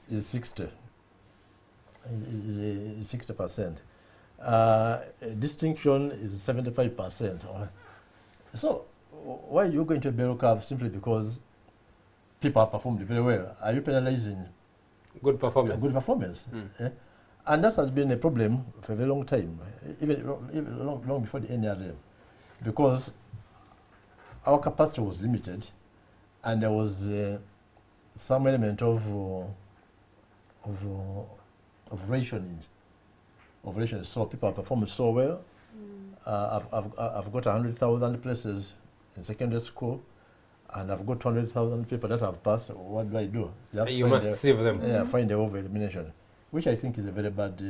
S3: 60, is 60%, distinction is 75%. So why are you going to a bell curve simply because people have performed very well? Are you penalizing
S1: good performance?
S3: Good performance. And that has been a problem for a very long time, even long before the NRM, because our capacity was limited, and there was some element of rationing. So people have performed so well. I've got 100,000 places in secondary school, and I've got 200,000 people that have passed. What do?
S1: You must save them.
S3: Yeah, find a way of elimination, which I think is a very bad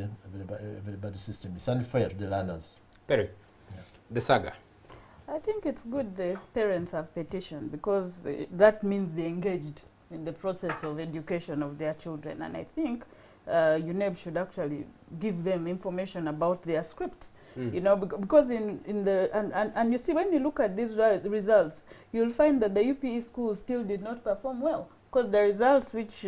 S3: system. It's unfair to the learners.
S1: Perry, the saga.
S4: I think it's good the parents have petitioned, because that means they engaged in the process of education of their children. And I think UNEB should actually give them information about their scripts. You know, because in the and you see, when you look at these results, you'll find that the UPE schools still did not perform well, because the results, which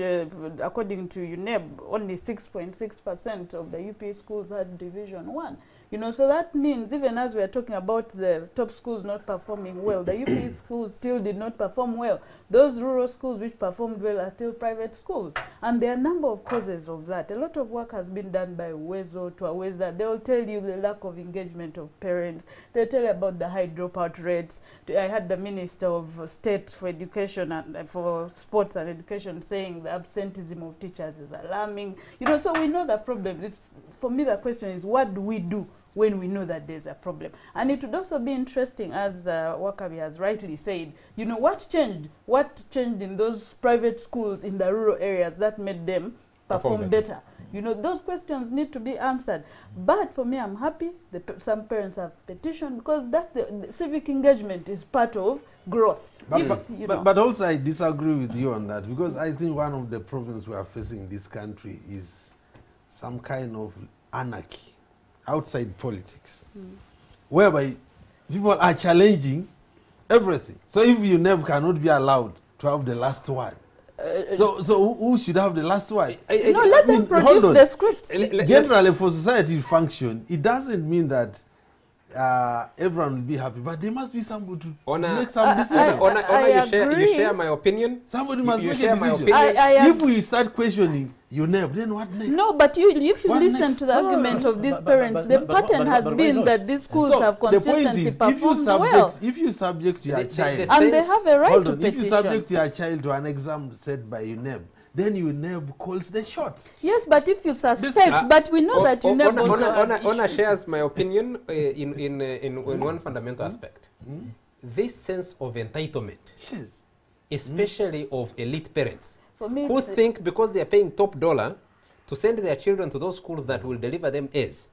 S4: according to UNEB, only 6.6% of the UPE schools had Division 1. You know, so that means even as we are talking about the top schools not performing well, the UPE schools still did not perform well. Those rural schools which performed well are still private schools. And there are a number of causes of that. A lot of work has been done by Uwezo to Aweza. They will tell you the lack of engagement of parents. They'll tell you about the high dropout rates. I had the Minister of State for Education and for Sports Sports and Education saying the absenteeism of teachers is alarming. You know, so we know the problem. For me, the question is, what do we do when we know that there's a problem? And it would also be interesting, as Wakabi has rightly said, you know, what changed? What changed in those private schools in the rural areas that made them perform better? You know, those questions need to be answered. But for me, I'm happy some parents have petitioned, because that's the civic engagement is part of growth.
S2: But also I disagree with you on that, because I think one of the problems we are facing in this country is some kind of anarchy outside politics, whereby people are challenging everything. So if UNEP cannot be allowed to have the last word, so who should have the last word?
S4: Let them produce the scripts.
S2: Generally, for society to function, it doesn't mean that everyone will be happy, but there must be somebody to make some decision.
S1: You share my opinion.
S2: Somebody must make a
S1: share my
S2: decision.
S1: opinion.
S2: If we start questioning UNEP, then what next?
S4: No, but if you
S2: What
S4: listen
S2: next?
S4: to the argument of these parents, the pattern has been that these schools have consistently performed well.
S2: If you subject your child,
S4: and they have a right to
S2: if
S4: petition.
S2: you subject your child to an exam set by UNEP, then UNEP calls the shots.
S4: Yes, but if you suspect, but we know that UNEP
S1: Ona shares my opinion in one fundamental aspect. This sense of entitlement, especially of elite parents,
S4: for me,
S1: who think because they are paying top dollar to send their children to those schools that will deliver them A's,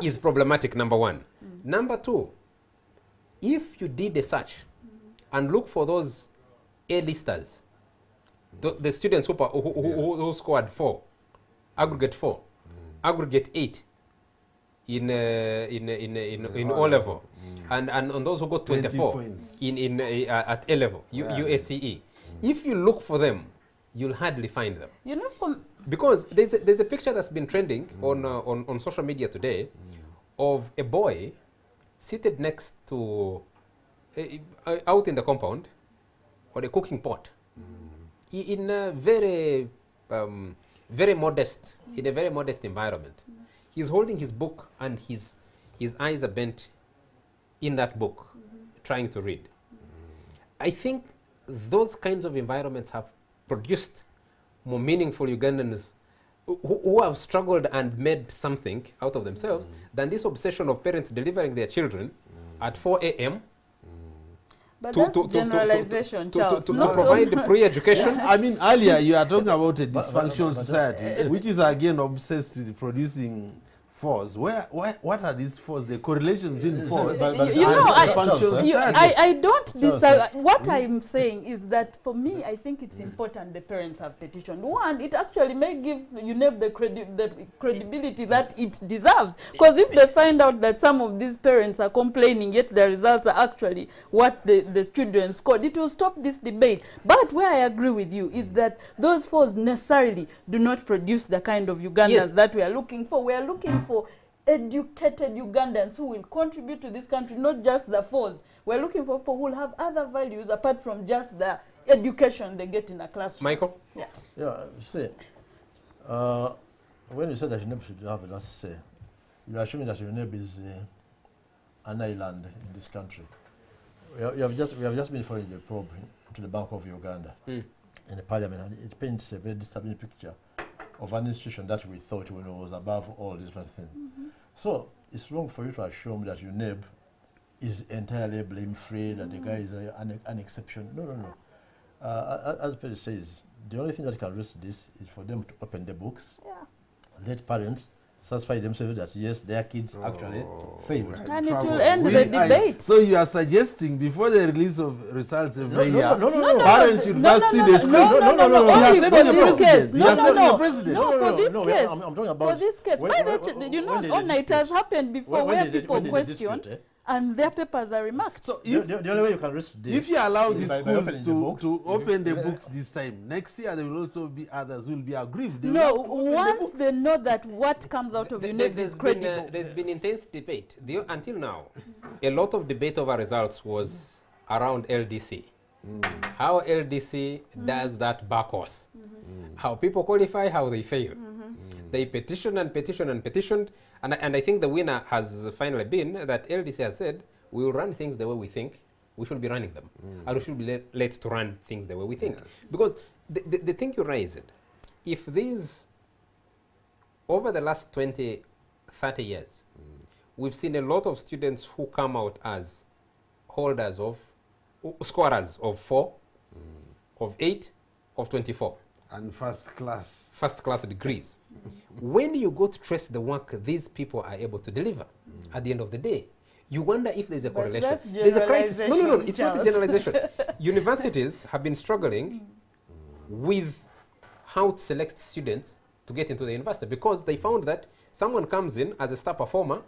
S1: is problematic, number one. Number two, if you did a search and look for those A-listers, the students who scored 4, aggregate 4, aggregate 8 in O level, and on those who got 24 at A level, USCE. If you look for them, you'll hardly find them.
S4: You know,
S1: because there's a picture that's been trending on social media today of a boy seated next to out in the compound on a cooking pot. In a very modest environment. He's holding his book, and his eyes are bent in that book, trying to read. I think those kinds of environments have produced more meaningful Ugandans who have struggled and made something out of themselves than this obsession of parents delivering their children at 4 a.m.
S4: But that's generalization, Charles.
S1: To provide the pre-education.
S2: I mean, earlier you are talking about a dysfunctional society, which is again obsessed with producing force. What are these force? The correlation between force and dysfunctional society.
S4: I don't disagree. What I'm saying is that for me, I think it's important the parents have petitioned. One, it actually may give UNEP the credibility that it deserves. Because if they find out that some of these parents are complaining, yet the results are actually what the children scored, it will stop this debate. But where I agree with you is that those fours necessarily do not produce the kind of Ugandans that we are looking for. We are looking for educated Ugandans who will contribute to this country, not just the fours. We're looking for people who will have other values apart from just the education they get in a classroom.
S1: Michael?
S3: Yeah, you see, when you said that UNEP should have a last say, you are assuming that UNEP is an island in this country. We have just been following the probe to the Bank of Uganda in the parliament, and it paints a very disturbing picture of an institution that we thought was above all these different things. So it's wrong for you to assume that UNEP is entirely blame-free, that the guy is an exception. No. As Perry says, the only thing that can risk this is for them to open the books, let parents satisfy themselves that yes, their kids actually failed.
S4: And it will end the debate.
S2: So you are suggesting before the release of results every year,
S3: No,
S2: parents should first see the script.
S4: No,
S2: You are
S4: only for
S2: setting a
S4: this
S2: precedent.
S4: case.
S2: You are setting a precedent.
S4: No, for this case.
S3: I'm talking about
S4: for this case. You know, it has happened before where people question and their papers are remarked.
S2: So
S3: the only way you can risk this,
S2: if you allow the
S3: by
S2: schools to open the books this time, next year there will also be others who will be aggrieved.
S4: No, once they know that what comes out of UNEP is credible.
S1: There's been intense debate. Until now, a lot of debate over results was around LDC. How LDC does that backcourse. How people qualify, how they fail. They petitioned and petitioned and petitioned. And I think the winner has finally been that LDC has said, we will run things the way we think we should be running them. And we should be let to run things the way we think. Because the thing you raised, if these, over the last 20, 30 years, we've seen a lot of students who come out as holders of, scorers of 4, of 8, of 24.
S2: And first class.
S1: First class degrees. When you go to trace the work these people are able to deliver at the end of the day, you wonder if there's a
S4: But
S1: correlation.
S4: that's
S1: There's a crisis. No, no, no, it's not a
S4: Charles.
S1: generalization. Universities have been struggling with how to select students to get into the university because they found that someone comes in as a star performer,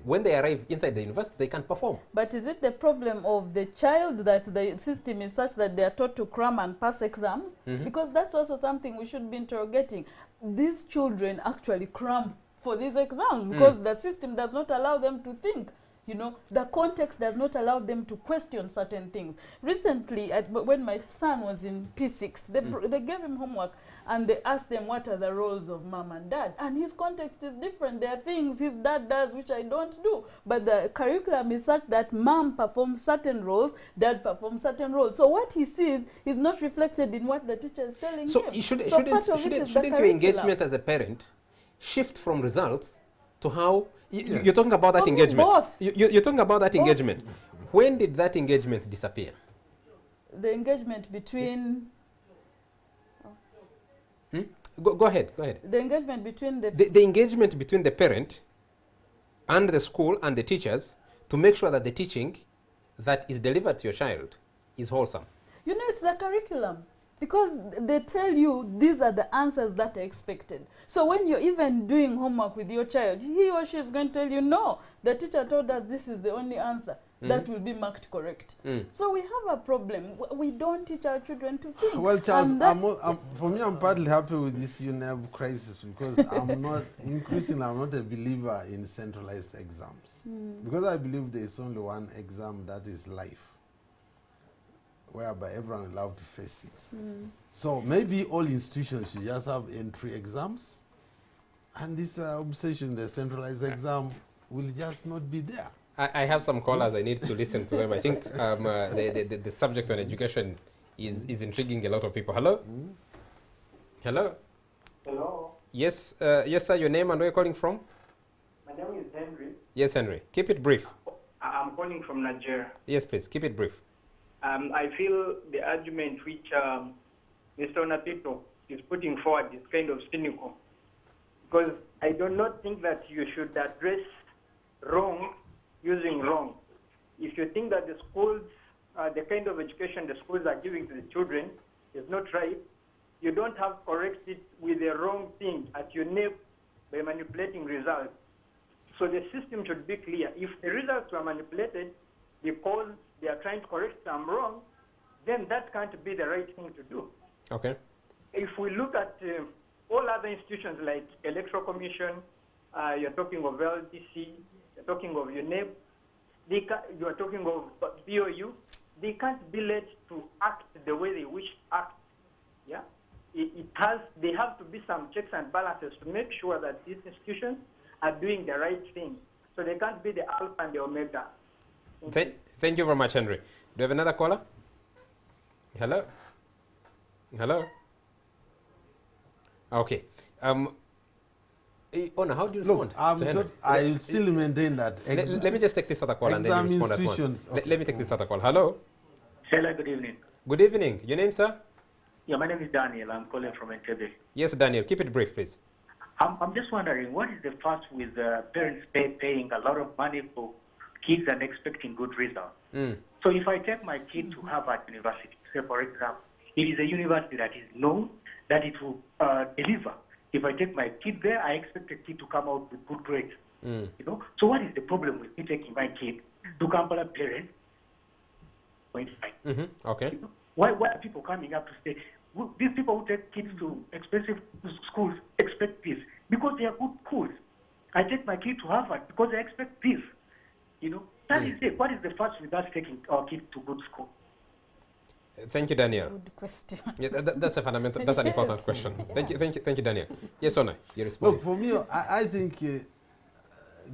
S1: when they arrive inside the university, they can't perform.
S4: But is it the problem of the child that the system is such that they are taught to cram and pass exams? Because that's also something we should be interrogating. These children actually cram for these exams because the system does not allow them to think. You know, the context does not allow them to question certain things. Recently, when my son was in P6, they gave him homework and they asked them what are the roles of mom and dad. And his context is different. There are things his dad does which I don't do. But the curriculum is such that mom performs certain roles, dad performs certain roles. So what he sees is not reflected in what the teacher is telling
S1: So
S4: him.
S1: shouldn't
S4: Shouldn't
S1: your engagement as a parent shift from results to how you're talking about that
S4: For me,
S1: engagement?
S4: both.
S1: You're talking about that
S4: Both.
S1: engagement. When did that engagement disappear?
S4: The engagement between
S1: Go ahead. Go ahead.
S4: the engagement between
S1: The engagement between the parent and the school and the teachers to make sure that the teaching that is delivered to your child is wholesome.
S4: You know, it's the curriculum. Because they tell you these are the answers that are expected. So when you're even doing homework with your child, he or she is going to tell you, no, the teacher told us this is the only answer that will be marked correct. So we have a problem. We don't teach our children to think.
S2: Well, Charles,
S4: And that-
S2: for me, I'm partly happy with this UNEB crisis because I'm not, increasingly, I'm not a believer in centralized exams. Because I believe there is only one exam, that is life, whereby everyone is allowed to face it. So maybe all institutions should just have entry exams, and this obsession, the centralized exam, will just not be there.
S1: I have some callers. I need to listen to them. I think the subject on education is intriguing a lot of people. Hello? Hello?
S5: Hello,
S1: Yes, yes, sir. Your name and where you're calling from?
S5: my name is Henry.
S1: Yes, Henry. Keep it brief.
S5: I'm calling from Nigeria.
S1: Yes, please. Keep it brief.
S5: I feel the argument which Mr. Onapito is putting forward is kind of cynical, because I do not think that you should address wrong using wrong. If you think that the schools, the kind of education the schools are giving to the children is not right, you don't have to correct it with the wrong thing at your name by manipulating results. So the system should be clear. If the results were manipulated because they are trying to correct some wrong, then that can't be the right thing to do.
S1: Okay.
S5: If we look at all other institutions like Electoral Commission, you're talking of LDC, you're talking of UNEP, you are talking of BOU, they can't be led to act the way they wish to act. Yeah, they have to be some checks and balances to make sure that these institutions are doing the right thing. So they can't be the alpha and the omega.
S1: Thank you very much, Henry. Do you have another caller? Hello? Hello? Okay. Ona, how do you respond to Henry?
S2: I still maintain that
S1: Let me just take this other call and then you respond at once.
S2: institutions.
S1: Let me take this other call. Hello?
S5: Hello, good evening.
S1: Good evening. Your name, sir?
S5: Yeah, my name is Daniel. I'm calling from Entebbe.
S1: Yes, Daniel. Keep it brief, please.
S5: I'm just wondering, what is the fuss with parents paying a lot of money for kids and expecting good results? So if I take my kid to Harvard University, say for example, it is a university that is known that it will deliver. If I take my kid there, I expect the kid to come out with good grades. You know. So what is the problem with me taking my kid to Kampala parents?
S1: Okay.
S5: You know? Why are people coming up to say, these people who take kids to expensive schools expect this? Because they are good schools. I take my kid to Harvard because I expect this. You know, that is it. What is the fuss with us taking our kids to good school?
S1: Thank you, Daniel.
S4: Good question.
S1: Yeah, that's a fundamental. That's an important
S4: Yes.
S1: question. Thank you, Daniel. Yes, Ona, you respond.
S2: Look, for me, I think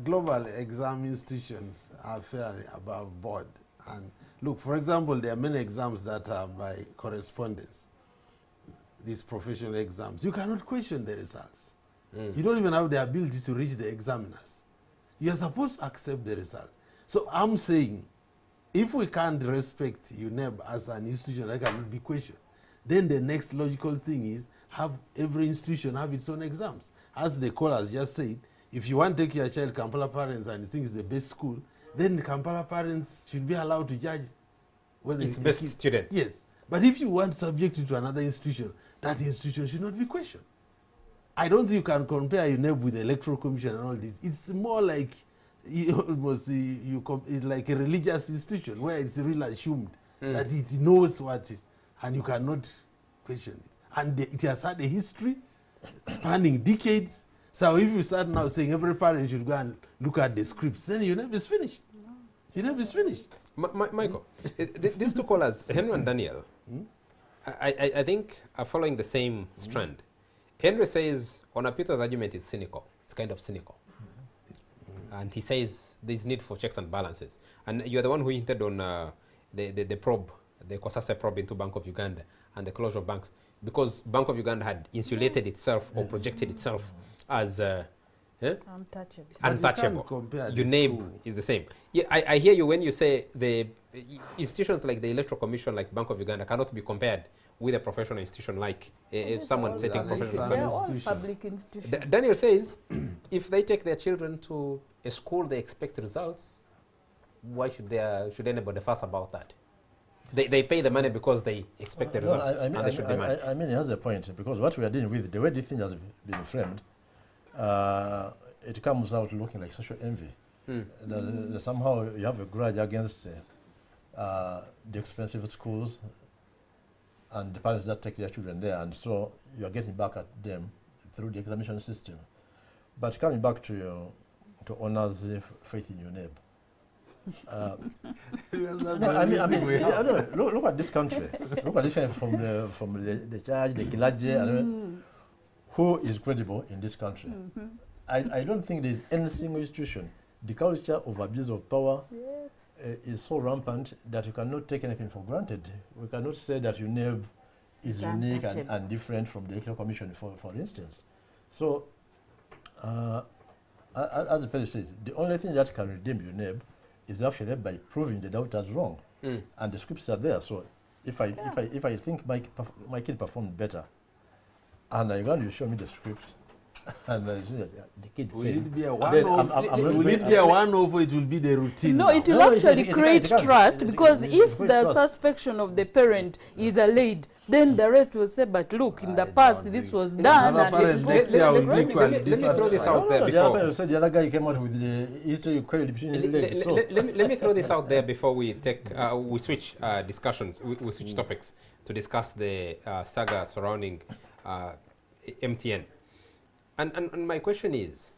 S2: global exam institutions are fairly above board. And look, for example, there are many exams that are by correspondence. these professional exams, you cannot question the results. You don't even have the ability to reach the examiners. You are supposed to accept the results. So I'm saying, if we can't respect UNEB as an institution that cannot be questioned, then the next logical thing is have every institution have its own exams. As the callers just said, if you want to take your child Kampala Parents and you think it's the best school, then Kampala Parents should be allowed to judge whether
S1: It's best student.
S2: Yes. But if you want to subject it to another institution, that institution should not be questioned. I don't think you can compare UNEB with the Electoral Commission and all this. It's more like it's like a religious institution where it's really assumed that it knows what it, and you cannot question it. And it has had a history spanning decades. So if you start now saying every parent should go and look at the scripts, then UNEB is finished. UNEB is finished.
S1: Michael, these two callers, Henry and Daniel, I think are following the same strand. Henry says Onapito's argument is cynical. It's kind of cynical. And he says there's need for checks and balances. And you're the one who hinted on the probe, the Kosase probe into Bank of Uganda and the closure of banks, because Bank of Uganda had insulated itself or projected itself as
S4: Untouchable.
S1: untouchable.
S2: compare the
S1: UNEB
S2: two.
S1: is the same. Yeah, I hear you when you say the institutions like the Electoral Commission, like Bank of Uganda, cannot be compared with a professional institution like someone setting
S2: Are
S1: professional
S2: they
S4: They're
S1: standards.
S4: all
S2: institution.
S4: public institutions.
S1: Daniel says, if they take their children to a school they expect results, why should anybody fuss about that? They pay the money because they expect the results, and they should demand.
S3: I mean, he has a point, because what we are dealing with, the way this thing has been framed, it comes out looking like social envy. Somehow you have a grudge against the expensive schools and the parents that take their children there, and so you are getting back at them through the examination system. But coming back to Honor's faith in UNEB, look at this country. Look at this country from the church, the Kilaje, and who is credible in this country. I don't think there is any single institution. The culture of abuse of power is so rampant that you cannot take anything for granted. We cannot say that UNEB is unique and different from the Electoral Commission, for instance. So, as the president says, the only thing that can redeem UNEB is actually by proving the doubters wrong, and the scripts are there. So, if I think my kid performed better, and I'm going to show me the script, and the kid
S2: Will
S3: failed,
S2: it be a
S3: then
S2: one-off? Will it be a one-off, or it will be the routine?
S4: No,
S2: now?
S4: it will
S3: No,
S4: actually
S3: it
S4: create
S3: can't.
S4: trust, because
S3: It
S4: if
S3: creates
S4: the
S3: trust.
S4: suspicion of the parent is allayed, then the rest will say, but look, in the
S2: I
S4: past
S2: don't
S4: this
S2: think-
S4: was done.
S2: Another
S4: And
S2: parent
S4: it-
S2: next year will be
S1: let me
S2: equally
S1: throw this out
S2: dissatisfied.
S1: there
S3: the
S1: before.
S3: other said the other guy came out with the history query between his legs. So,
S1: Let me throw this out there before we take we switch discussions. We switch topics to discuss the saga surrounding MTN. And my question is,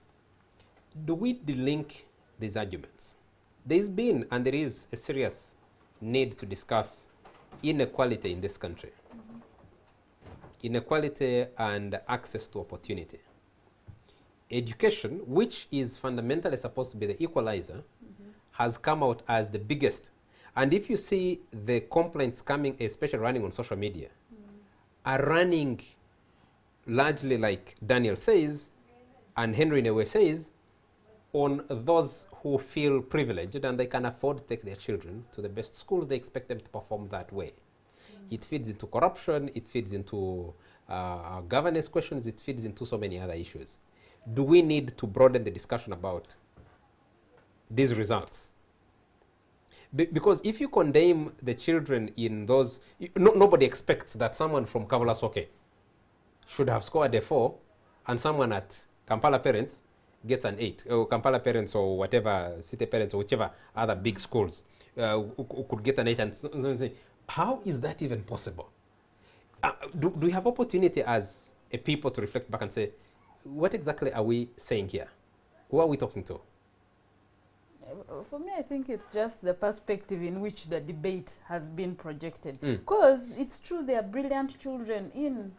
S1: do we delink these arguments? There's been and there is a serious need to discuss inequality in this country. Inequality and access to opportunity. Education, which is fundamentally supposed to be the equalizer, has come out as the biggest. And if you see the complaints coming, especially running on social media, are running largely, like Daniel says, and Henry in a way says, on those who feel privileged and they can afford to take their children to the best schools. They expect them to perform that way. It feeds into corruption, it feeds into governance questions, it feeds into so many other issues. Do we need to broaden the discussion about these results? Because if you condemn the children in those, nobody expects that someone from Kavala Soke should have scored a 4 and someone at Kampala Parents gets an 8, or Kampala Parents or whatever, City Parents or whichever other big schools could get an 8. And so say, how is that even possible? Do we have opportunity as a people to reflect back and say, what exactly are we saying here? Who are we talking to?
S4: For me, I think it's just the perspective in which the debate has been projected. Because it's true, there are brilliant children in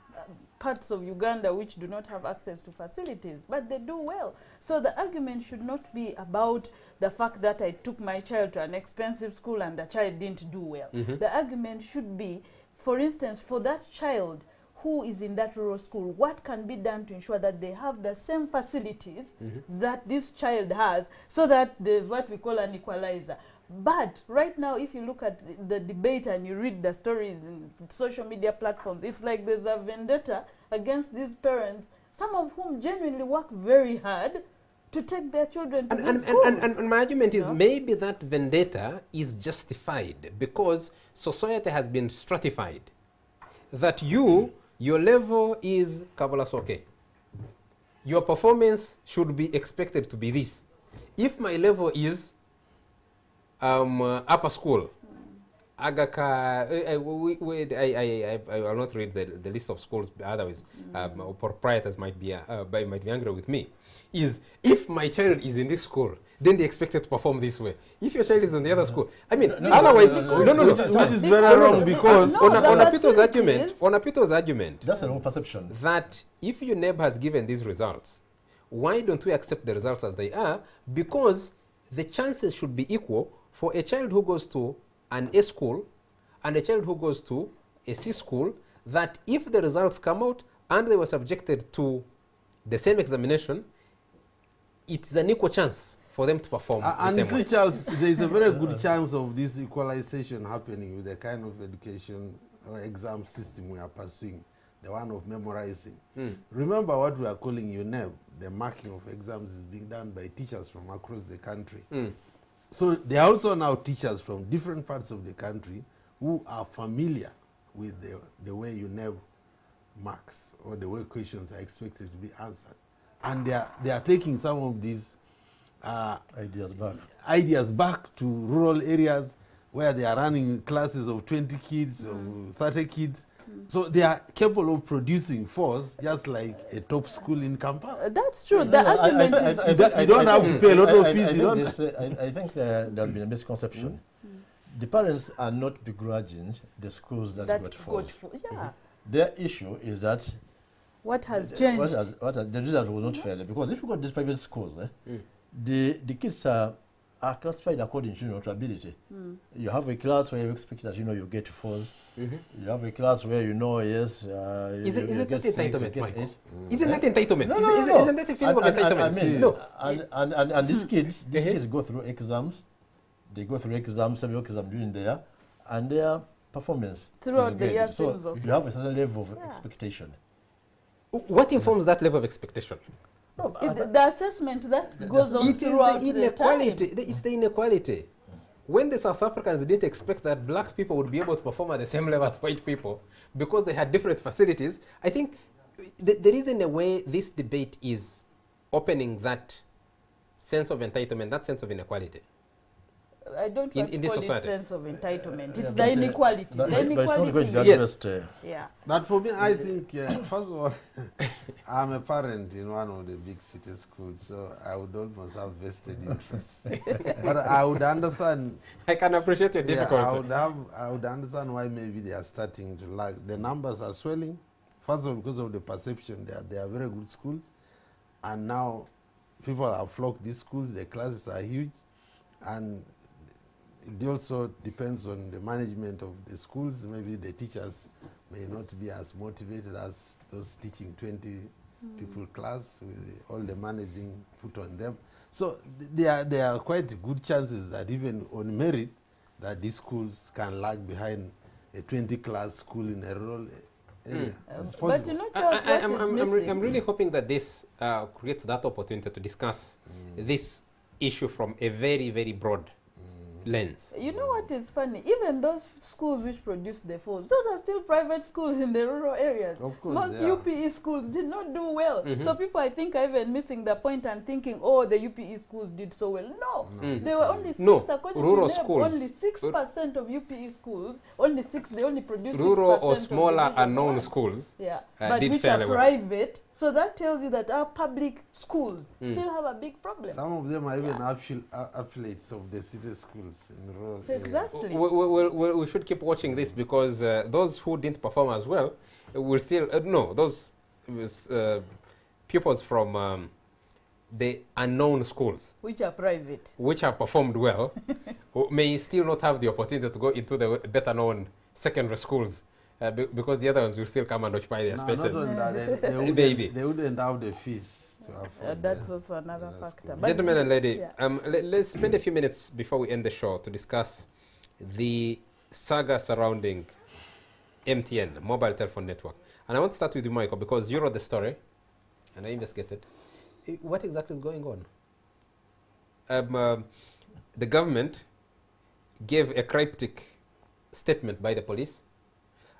S4: parts of Uganda which do not have access to facilities, but they do well. So the argument should not be about the fact that I took my child to an expensive school and the child didn't do well. The argument should be, for instance, for that child who is in that rural school, what can be done to ensure that they have the same facilities that this child has, so that there's what we call an equalizer. But right now, if you look at the debate and you read the stories in social media platforms, it's like there's a vendetta against these parents, some of whom genuinely work very hard to take their children to these schools.
S1: And my argument is maybe that vendetta is justified because society has been stratified. That your level is Kabbalah Soke. Your performance should be expected to be this. If my level is upper school, Agaka, I will not read the list of schools, otherwise proprietors might be angry with me. Is if my child is in this school, then they expect it to perform this way. If your child is on the other school, I mean, otherwise,
S2: which is very wrong because
S1: on Apito's argument,
S3: That's a wrong perception.
S1: that if UNEB has given these results, why don't we accept the results as they are? Because the chances should be equal for a child who goes to an A school and a child who goes to a C school, that if the results come out and they were subjected to the same examination, it's an equal chance for them to perform the
S2: and
S1: same
S2: see,
S1: way.
S2: Charles, there is a very good chance of this equalization happening with the kind of education or exam system we are pursuing, the one of memorizing. Remember what we are calling UNEB, the marking of exams is being done by teachers from across the country. So there are also now teachers from different parts of the country who are familiar with the way UNEB marks or the way questions are expected to be answered. And they are taking some of these ideas back to rural areas where they are running classes of 20 kids or 30 kids. So they are capable of producing force just like a top school in Kampala.
S4: That's true. The argument is
S2: You don't have to pay a lot of fees.
S3: I think there will be a misconception. The parents are not begrudging the schools that got forced.
S4: yeah.
S3: Their issue is that
S4: What has changed?
S3: The result was not fair, because if you got these private schools, the kids are classified according to ability. You have a class where you expect that you get fours. You have a class where yes.
S1: Isn't that entitlement, Michael? Isn't that
S3: No.
S1: entitlement? Isn't that a feeling of entitlement?
S3: I mean,
S1: no.
S3: And these kids go through exams. They go through exams, several exams during the year, and their performance
S4: Throughout
S3: is
S4: the year
S3: graded. So
S4: seems okay.
S3: you have a certain level of expectation.
S1: What informs that level of expectation?
S3: No,
S4: Is the assessment that goes on
S1: It is
S4: throughout
S1: the
S4: the
S1: inequality.
S4: time.
S1: It's the inequality. When the South Africans didn't expect that black people would be able to perform at the same level as white people because they had different facilities, I think the reason, in a way, this debate is opening that sense of entitlement, that sense of inequality.
S4: I don't want
S1: in
S4: to
S1: this
S4: call
S1: society.
S4: it sense of entitlement. It's
S3: but,
S4: the inequality.
S3: But
S4: The
S3: it's not going to
S4: inequality.
S3: be
S1: Yes.
S3: addressed.
S4: Yeah.
S2: But for me, I think, first of all, I'm a parent in one of the big city schools, so I would almost have vested interest. But I would understand.
S1: I can appreciate your difficulty.
S2: I would understand why maybe they are starting to lag. The numbers are swelling. First of all, because of the perception that they are very good schools, and now people have flocked these schools. The classes are huge, and it also depends on the management of the schools. Maybe the teachers may not be as motivated as those teaching 20 people class with all the money being put on them. So there are quite good chances that even on merit that these schools can lag behind a 20 class school in a rural area. That's
S4: But
S2: possible.
S4: you know, Charles, what is missing?
S1: I'm really hoping that this creates that opportunity to discuss this issue from a very, very broad lens.
S4: You know what is funny? Even those schools which produce the fours, those are still private schools in the rural areas.
S2: Of course,
S4: Most
S2: they are.
S4: UPE schools did not do well. So people, I think, are even missing the point and thinking, oh, the UPE schools did so well. No, they were only 6,
S1: No,
S4: according
S1: rural
S4: to NEB,
S1: schools.
S4: only 6% of UPE schools, only 6, they only produce 6%
S1: Rural or
S4: of
S1: smaller
S4: Division
S1: unknown
S4: 1.
S1: schools
S4: Yeah,
S1: did
S4: but which
S1: fairly
S4: are
S1: well.
S4: private. So that tells you that our public schools still have a big problem.
S2: Some of them are even affiliates of the city schools in rural areas.
S4: Exactly.
S1: We should keep watching this because those who didn't perform as well will still those pupils from the unknown schools
S4: Which are private.
S1: which have performed well may still not have the opportunity to go into the better known secondary schools because the other ones will still come and occupy their
S2: No,
S1: spaces.
S2: not only that,
S1: Maybe.
S2: they wouldn't have the fees to afford
S4: That's
S2: the-
S4: also another
S2: that's
S4: factor.
S2: correct.
S4: But
S1: Gentlemen and lady,
S4: yeah.
S1: let's spend a few minutes before we end the show to discuss the saga surrounding MTN, Mobile Telephone Network. And I want to start with you, Michael, because you wrote the story and I investigated. What exactly is going on? The government gave a cryptic statement by the police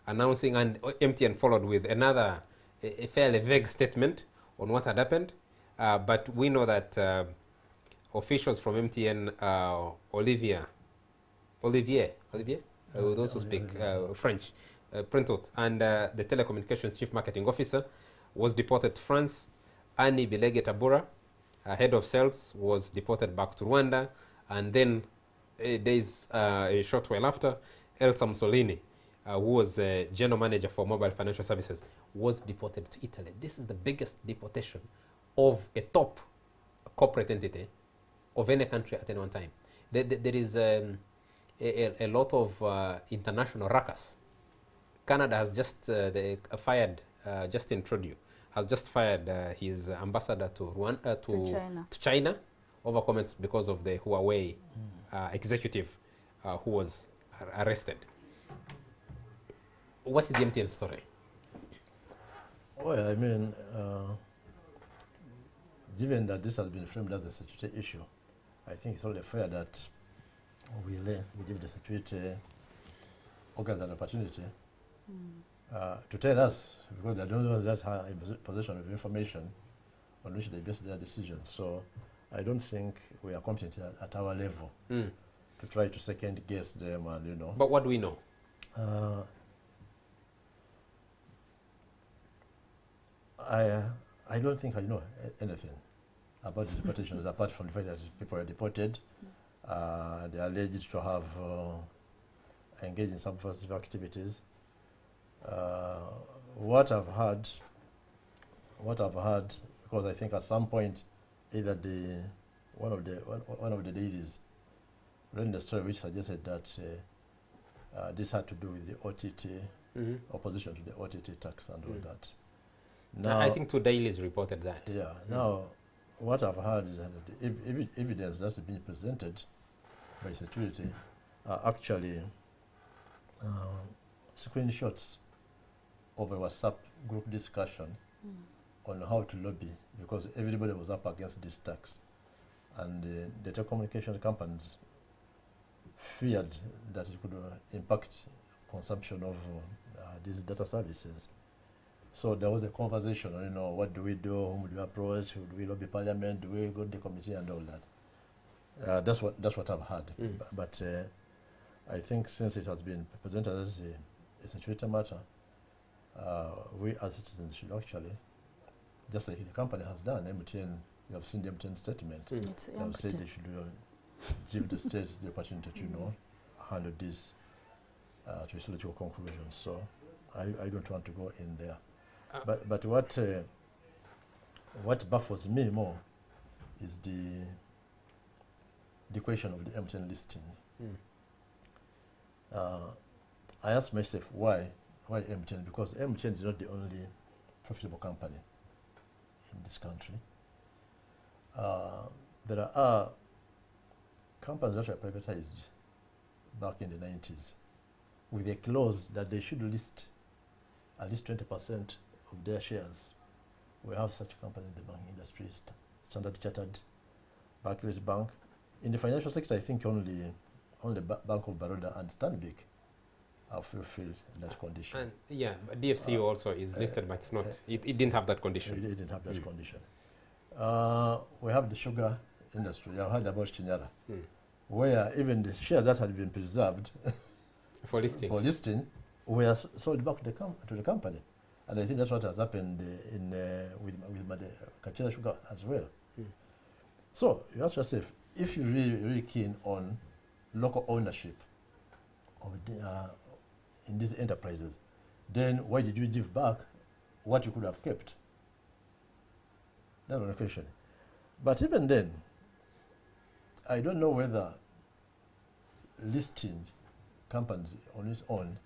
S1: announcing, and MTN followed with another a fairly vague statement on what had happened. But we know that officials from MTN, Olivier, those who speak French, Printout, and the telecommunications chief marketing officer was deported to France. Annie Bilege Tabura, head of sales, was deported back to Rwanda. And then a short while after, Elsa Mussolini, who was general manager for mobile financial services, was deported to Italy. This is the biggest deportation of a top corporate entity of any country at any one time. There is a lot of international ruckus. Canada has just fired Justin Trudeau, has just fired his ambassador to Rwanda, to China over comments because of the Huawei executive who was arrested. What is the MTN story?
S3: Well, I mean, given that this has been framed as a security issue, I think it's only fair that we give the security organs an opportunity to tell us, because they don't know that are in possession of information on which they base their decisions. So I don't think we are competent at our level to try to second guess them, and you know.
S1: But what do we know?
S3: I don't think I know anything about the deportations apart from the fact that people are deported. They are alleged to have engaged in subversive activities. What I've heard, because I think at some point, either one of the ladies read the story which suggested that this had to do with the OTT, opposition to the OTT tax and all that. Now,
S1: I think 2 dailies reported that.
S3: Yeah. Now, what I've heard is that the evidence that's been presented by security are actually screenshots of a WhatsApp group discussion on how to lobby, because everybody was up against this tax, and the telecommunication companies feared that it could impact consumption of these data services. So there was a conversation, you know, what do we do, whom do we approach, who do we lobby parliament, do we go to the committee and all that. That's what I've heard. But I think since it has been presented as a security matter, we as citizens should actually, just like the company has done, MTN, you have seen the MTN statement.
S4: It's
S3: They have said they should give the state the opportunity to, you know, handle this to its logical conclusions. So I don't want to go in there. But what baffles me more is the question of the MTN listing. I asked myself why MTN, because MTN is not the only profitable company in this country. There are companies that were privatized back in the 90s with a clause that they should list at least 20% of their shares. We have such companies in the banking industry, Standard Chartered, Barclays Bank. In the financial sector, I think only Bank of Baroda and Stanbic have fulfilled that condition.
S1: And yeah, but DFCU also is listed, but it's not. It didn't have that condition.
S3: It didn't have that condition. We have the sugar industry. I've heard about Chinyara, where even the shares that had been preserved
S1: For listing.
S3: were sold back to the company. And I think that's what has happened with Kachira Sugar as well. So you ask yourself, if you're really keen on local ownership of in these enterprises, then why did you give back what you could have kept? That's one question. But even then, I don't know whether listing companies on its own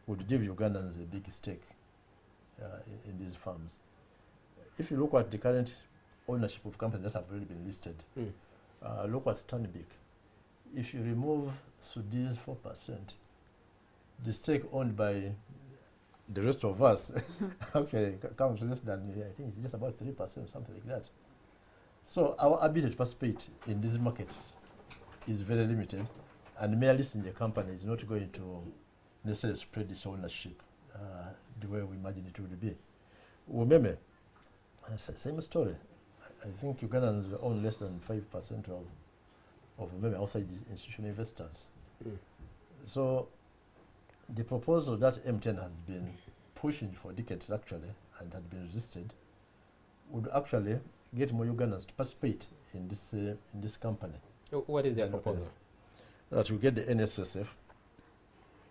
S3: would give Ugandans a big stake in these firms. If you look at the current ownership of companies that have already been listed, look at Stanbic. If you remove Sudan's 4%, the stake owned by the rest of us actually comes less than, I think it's just about 3%, something like that. So our ability to participate in these markets is very limited, and mere listing the company is not going to necessarily spread its ownership the way we imagine it would be. Umeme, same story. I think Ugandans own less than 5% of Umeme outside the institutional investors. So the proposal that MTN has been pushing for decades actually and had been resisted would actually get more Ugandans to participate in this company.
S1: What is their proposal?
S3: That you get the NSSF,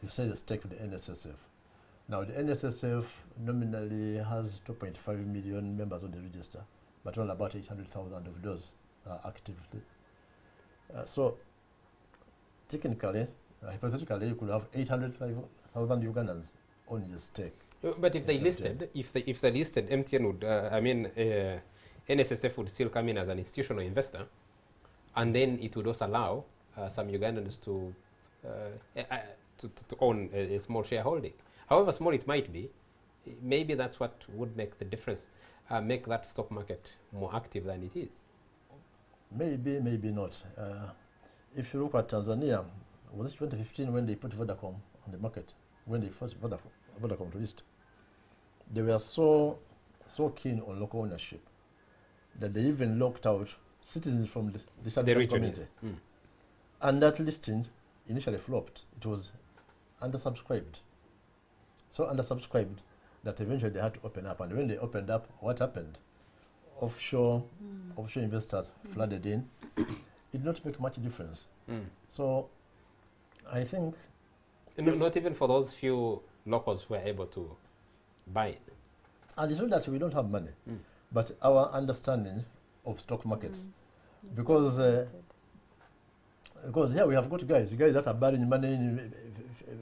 S3: you sell a stake to the NSSF. Now the NSSF nominally has 2.5 million members on the register, but only about 800,000 of those are actively. So technically, hypothetically, you could have 800,000 Ugandans on your stake.
S1: But if they listed, if they listed, MTN would, NSSF would still come in as an institutional investor, and then it would also allow some Ugandans to own a small shareholding. However small it might be, maybe that's what would make the difference, make that stock market more active than it is.
S3: Maybe, maybe not. If you look at Tanzania, was it 2015 when they put Vodacom on the market, when they forced Vodacom to list? They were so keen on local ownership that they even locked out citizens from the
S1: region
S3: community. And that listing initially flopped. It was undersubscribed. So undersubscribed that eventually they had to open up. And when they opened up, what happened? Offshore investors flooded in. It did not make much difference. So I think...
S1: not even for those few locals who were able to buy it.
S3: And it's not that we don't have money, but our understanding of stock markets. Because here we have got guys that are burying money in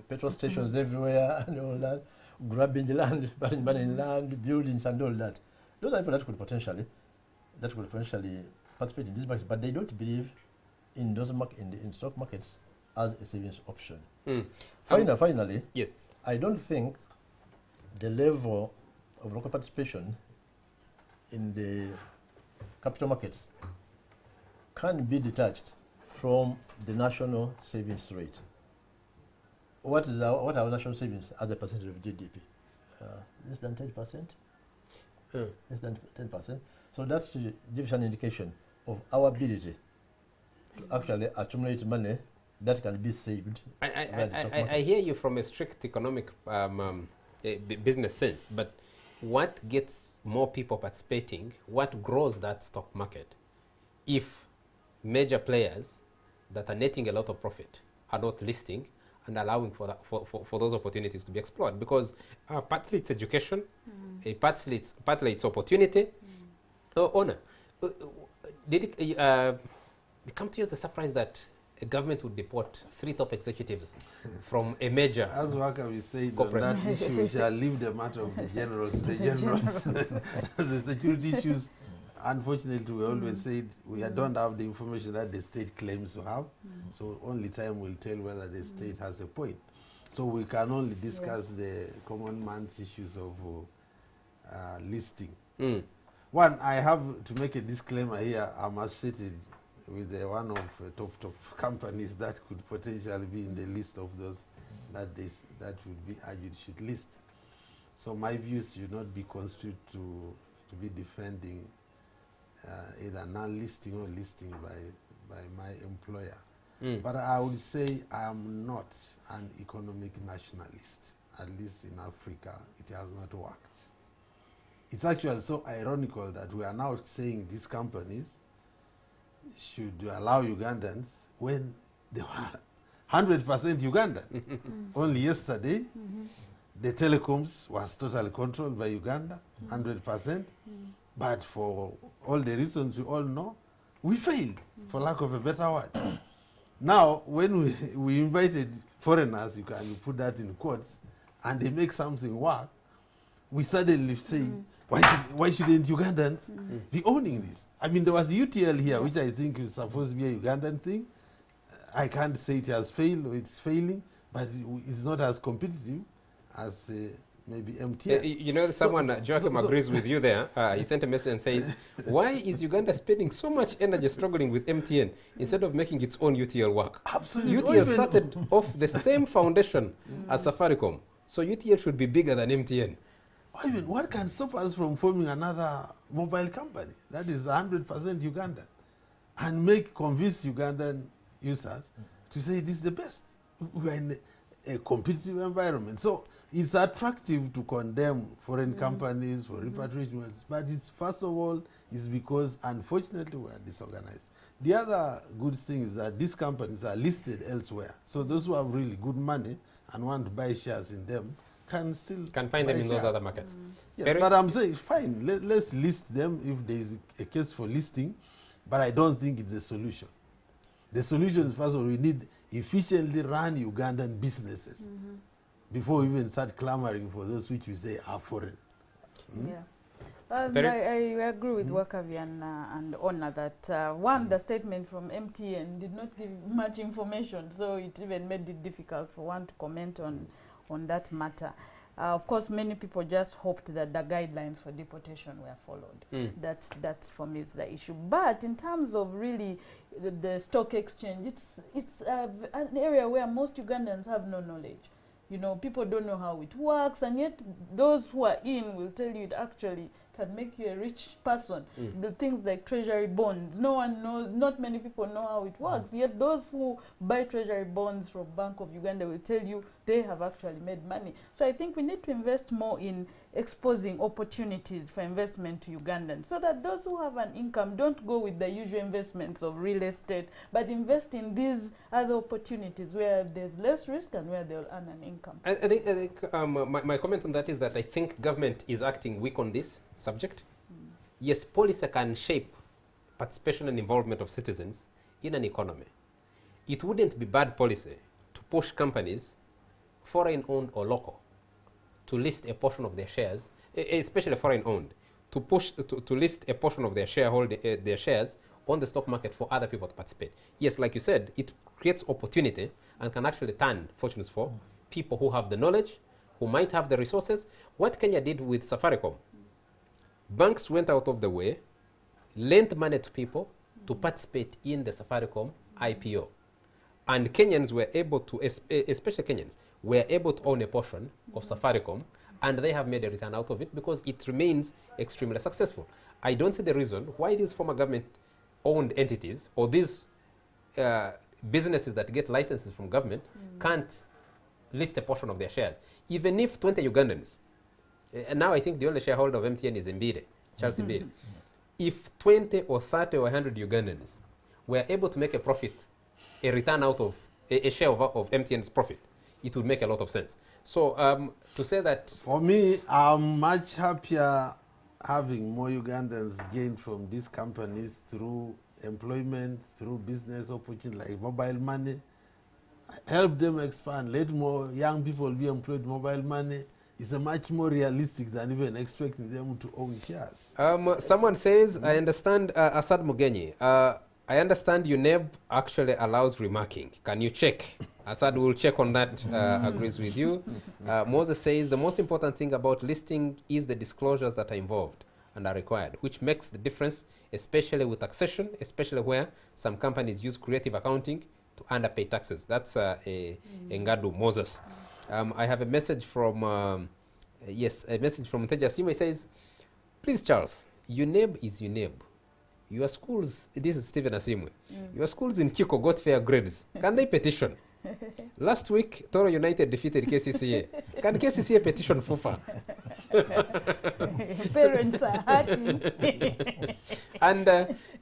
S3: petrol stations everywhere and all that, grabbing land, burying money in land, buildings and all that. Those are people that could potentially participate in this market, but they don't believe in those in stock markets as a savings option. Finally,
S1: yes,
S3: I don't think the level of local participation in the capital markets can be detached from the national savings rate. What are our national savings as a percentage of GDP? Less than 10%? Less than 10%. So that gives an indication of our ability to actually accumulate money that can be saved.
S1: I hear you from a strict economic business sense, but what gets more people participating, what grows that stock market, if major players that are netting a lot of profit are not listing and allowing for those opportunities to be explored? Because partly it's education, partly it's opportunity. Honor, did it come to you as a surprise that a government would deport 3 top executives from a major
S2: As Wakabi said,
S1: corporate
S2: on that issue, we shall leave the matter of the generals. The security issues, unfortunately, we always said we don't have the information that the state claims to have, so only time will tell whether the state has a point. So we can only discuss the common man's issues of listing. One, I have to make a disclaimer here. I'm associated with one of top companies that could potentially be in the list of those that would be argued should list. So my views should not be construed to be defending either non-listing or listing by my employer. But I would say I am not an economic nationalist. At least in Africa, it has not worked. It's actually so ironical that we are now saying these companies should allow Ugandans when they were 100% Ugandan. Only yesterday, the telecoms was totally controlled by Uganda, 100%. But for all the reasons we all know, we failed, for lack of a better word. Now, when we invited foreigners, you can put that in quotes, and they make something work, we suddenly say, why shouldn't Ugandans be owning this? I mean, there was UTL here, which I think is supposed to be a Ugandan thing. I can't say it has failed or it's failing, but it's not as competitive as maybe MTN.
S1: You know, someone, Joachim agrees with you there. He sent a message and says, why is Uganda spending so much energy struggling with MTN instead of making its own UTL work?
S2: Absolutely.
S1: UTL started off the same foundation as Safaricom, so UTL should be bigger than MTN.
S2: Or even, what can stop us from forming another mobile company that is 100% Ugandan and convince Ugandan users to say this is the best? We are in a competitive environment. So it's attractive to condemn foreign companies for repatriation, but it's first of all is because unfortunately we are disorganized. The other good thing is that these companies are listed elsewhere. So those who have really good money and want to buy shares in them can
S1: find them in those other markets.
S2: Yeah, but I'm saying, fine, let's list them if there is a case for listing, but I don't think it's a solution. The solution is, first of all, we need efficiently run Ugandan businesses before we even start clamoring for those which we say are foreign.
S4: Yeah. I agree with Wakavi and Honor that the statement from MTN did not give much information, so it even made it difficult for one to comment on that matter. Of course, many people just hoped that the guidelines for deportation were followed. That's for me is the issue. But in terms of really the stock exchange, it's an area where most Ugandans have no knowledge. You know, people don't know how it works, and yet those who are in will tell you it actually can make you a rich person. The things like treasury bonds, no one knows, not many people know how it works, yet those who buy treasury bonds from Bank of Uganda will tell you they have actually made money. So I think we need to invest more in exposing opportunities for investment to Ugandans, so that those who have an income don't go with the usual investments of real estate, but invest in these other opportunities where there's less risk and where they'll earn an income.
S1: I think my comment on that is that I think government is acting weak on this subject. Yes, policy can shape participation and involvement of citizens in an economy. It wouldn't be bad policy to push companies, foreign-owned or local, to list a portion of their shares, especially foreign-owned, to list a portion of their their shares on the stock market for other people to participate. Yes, like you said, it creates opportunity and can actually turn fortunes for people who have the knowledge, who might have the resources. What Kenya did with Safaricom, banks went out of the way, lent money to people to participate in the Safaricom IPO. And Kenyans were able to, especially Kenyans, were able to own a portion of Safaricom, and they have made a return out of it because it remains extremely successful. I don't see the reason why these former government-owned entities or these businesses that get licenses from government can't list a portion of their shares. Even if 20 Ugandans, and now I think the only shareholder of MTN is Mbide, Charles Mbide. If 20 or 30 or 100 Ugandans were able to make a profit, a return out of a share of MTN's profit, it would make a lot of sense. So to say that...
S2: For me, I'm much happier having more Ugandans gain from these companies through employment, through business opportunities like mobile money. Help them expand, let more young people be employed. Mobile money is a much more realistic than even expecting them to own shares.
S1: Someone says, I understand, Asad Mugenyi, I understand UNEB actually allows remarking. Can you check? Asad will check on that, agrees with you. Moses says, the most important thing about listing is the disclosures that are involved and are required, which makes the difference, especially with taxation, especially where some companies use creative accounting to underpay taxes. That's Ngadu Moses. I have a message from, a message from Teja Sima. He says, please, Charles, UNEB is UNEB. Your schools, this is Stephen Asimwe, your schools in Kiko got fair grades. Can they petition? Last week, Toro United defeated KCCA. Can KCCA petition FUFA?
S4: Parents are hurting.
S1: And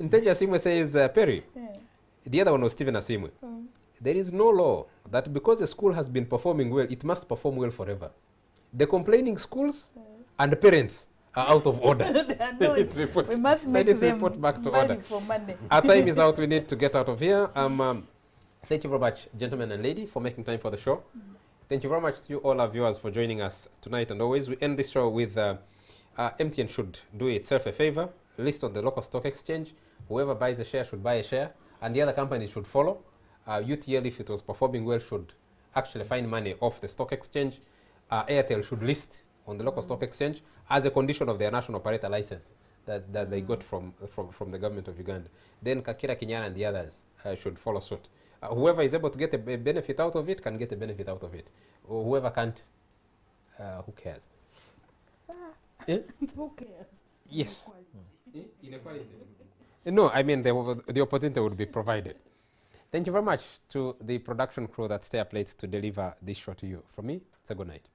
S1: Nteja Asimwe says, Perry, the other one was Stephen Asimwe. There is no law that because a school has been performing well, it must perform well forever. The complaining schools and parents are out of order.
S4: We must make them
S1: report back to order.
S4: for money.
S1: Our time is out. We need to get out of here. Thank you very much, gentlemen and lady, for making time for the show. Thank you very much to you, all our viewers, for joining us tonight. And always, we end this show with MTN should do itself a favor, list on the local stock exchange. Whoever buys a share should buy a share, and the other companies should follow. UTL, if it was performing well, should actually find money off the stock exchange. Airtel should list on the local stock exchange as a condition of their national operator license that they got from the government of Uganda. Then Kakira Kinyana and the others should follow suit. Whoever is able to get a benefit out of it can get a benefit out of it. Or whoever can't, who cares?
S4: Who cares?
S1: Yes. Inequality. No, I mean the opportunity would be provided. Thank you very much to the production crew that stay up late to deliver this show to you. From me, it's a good night.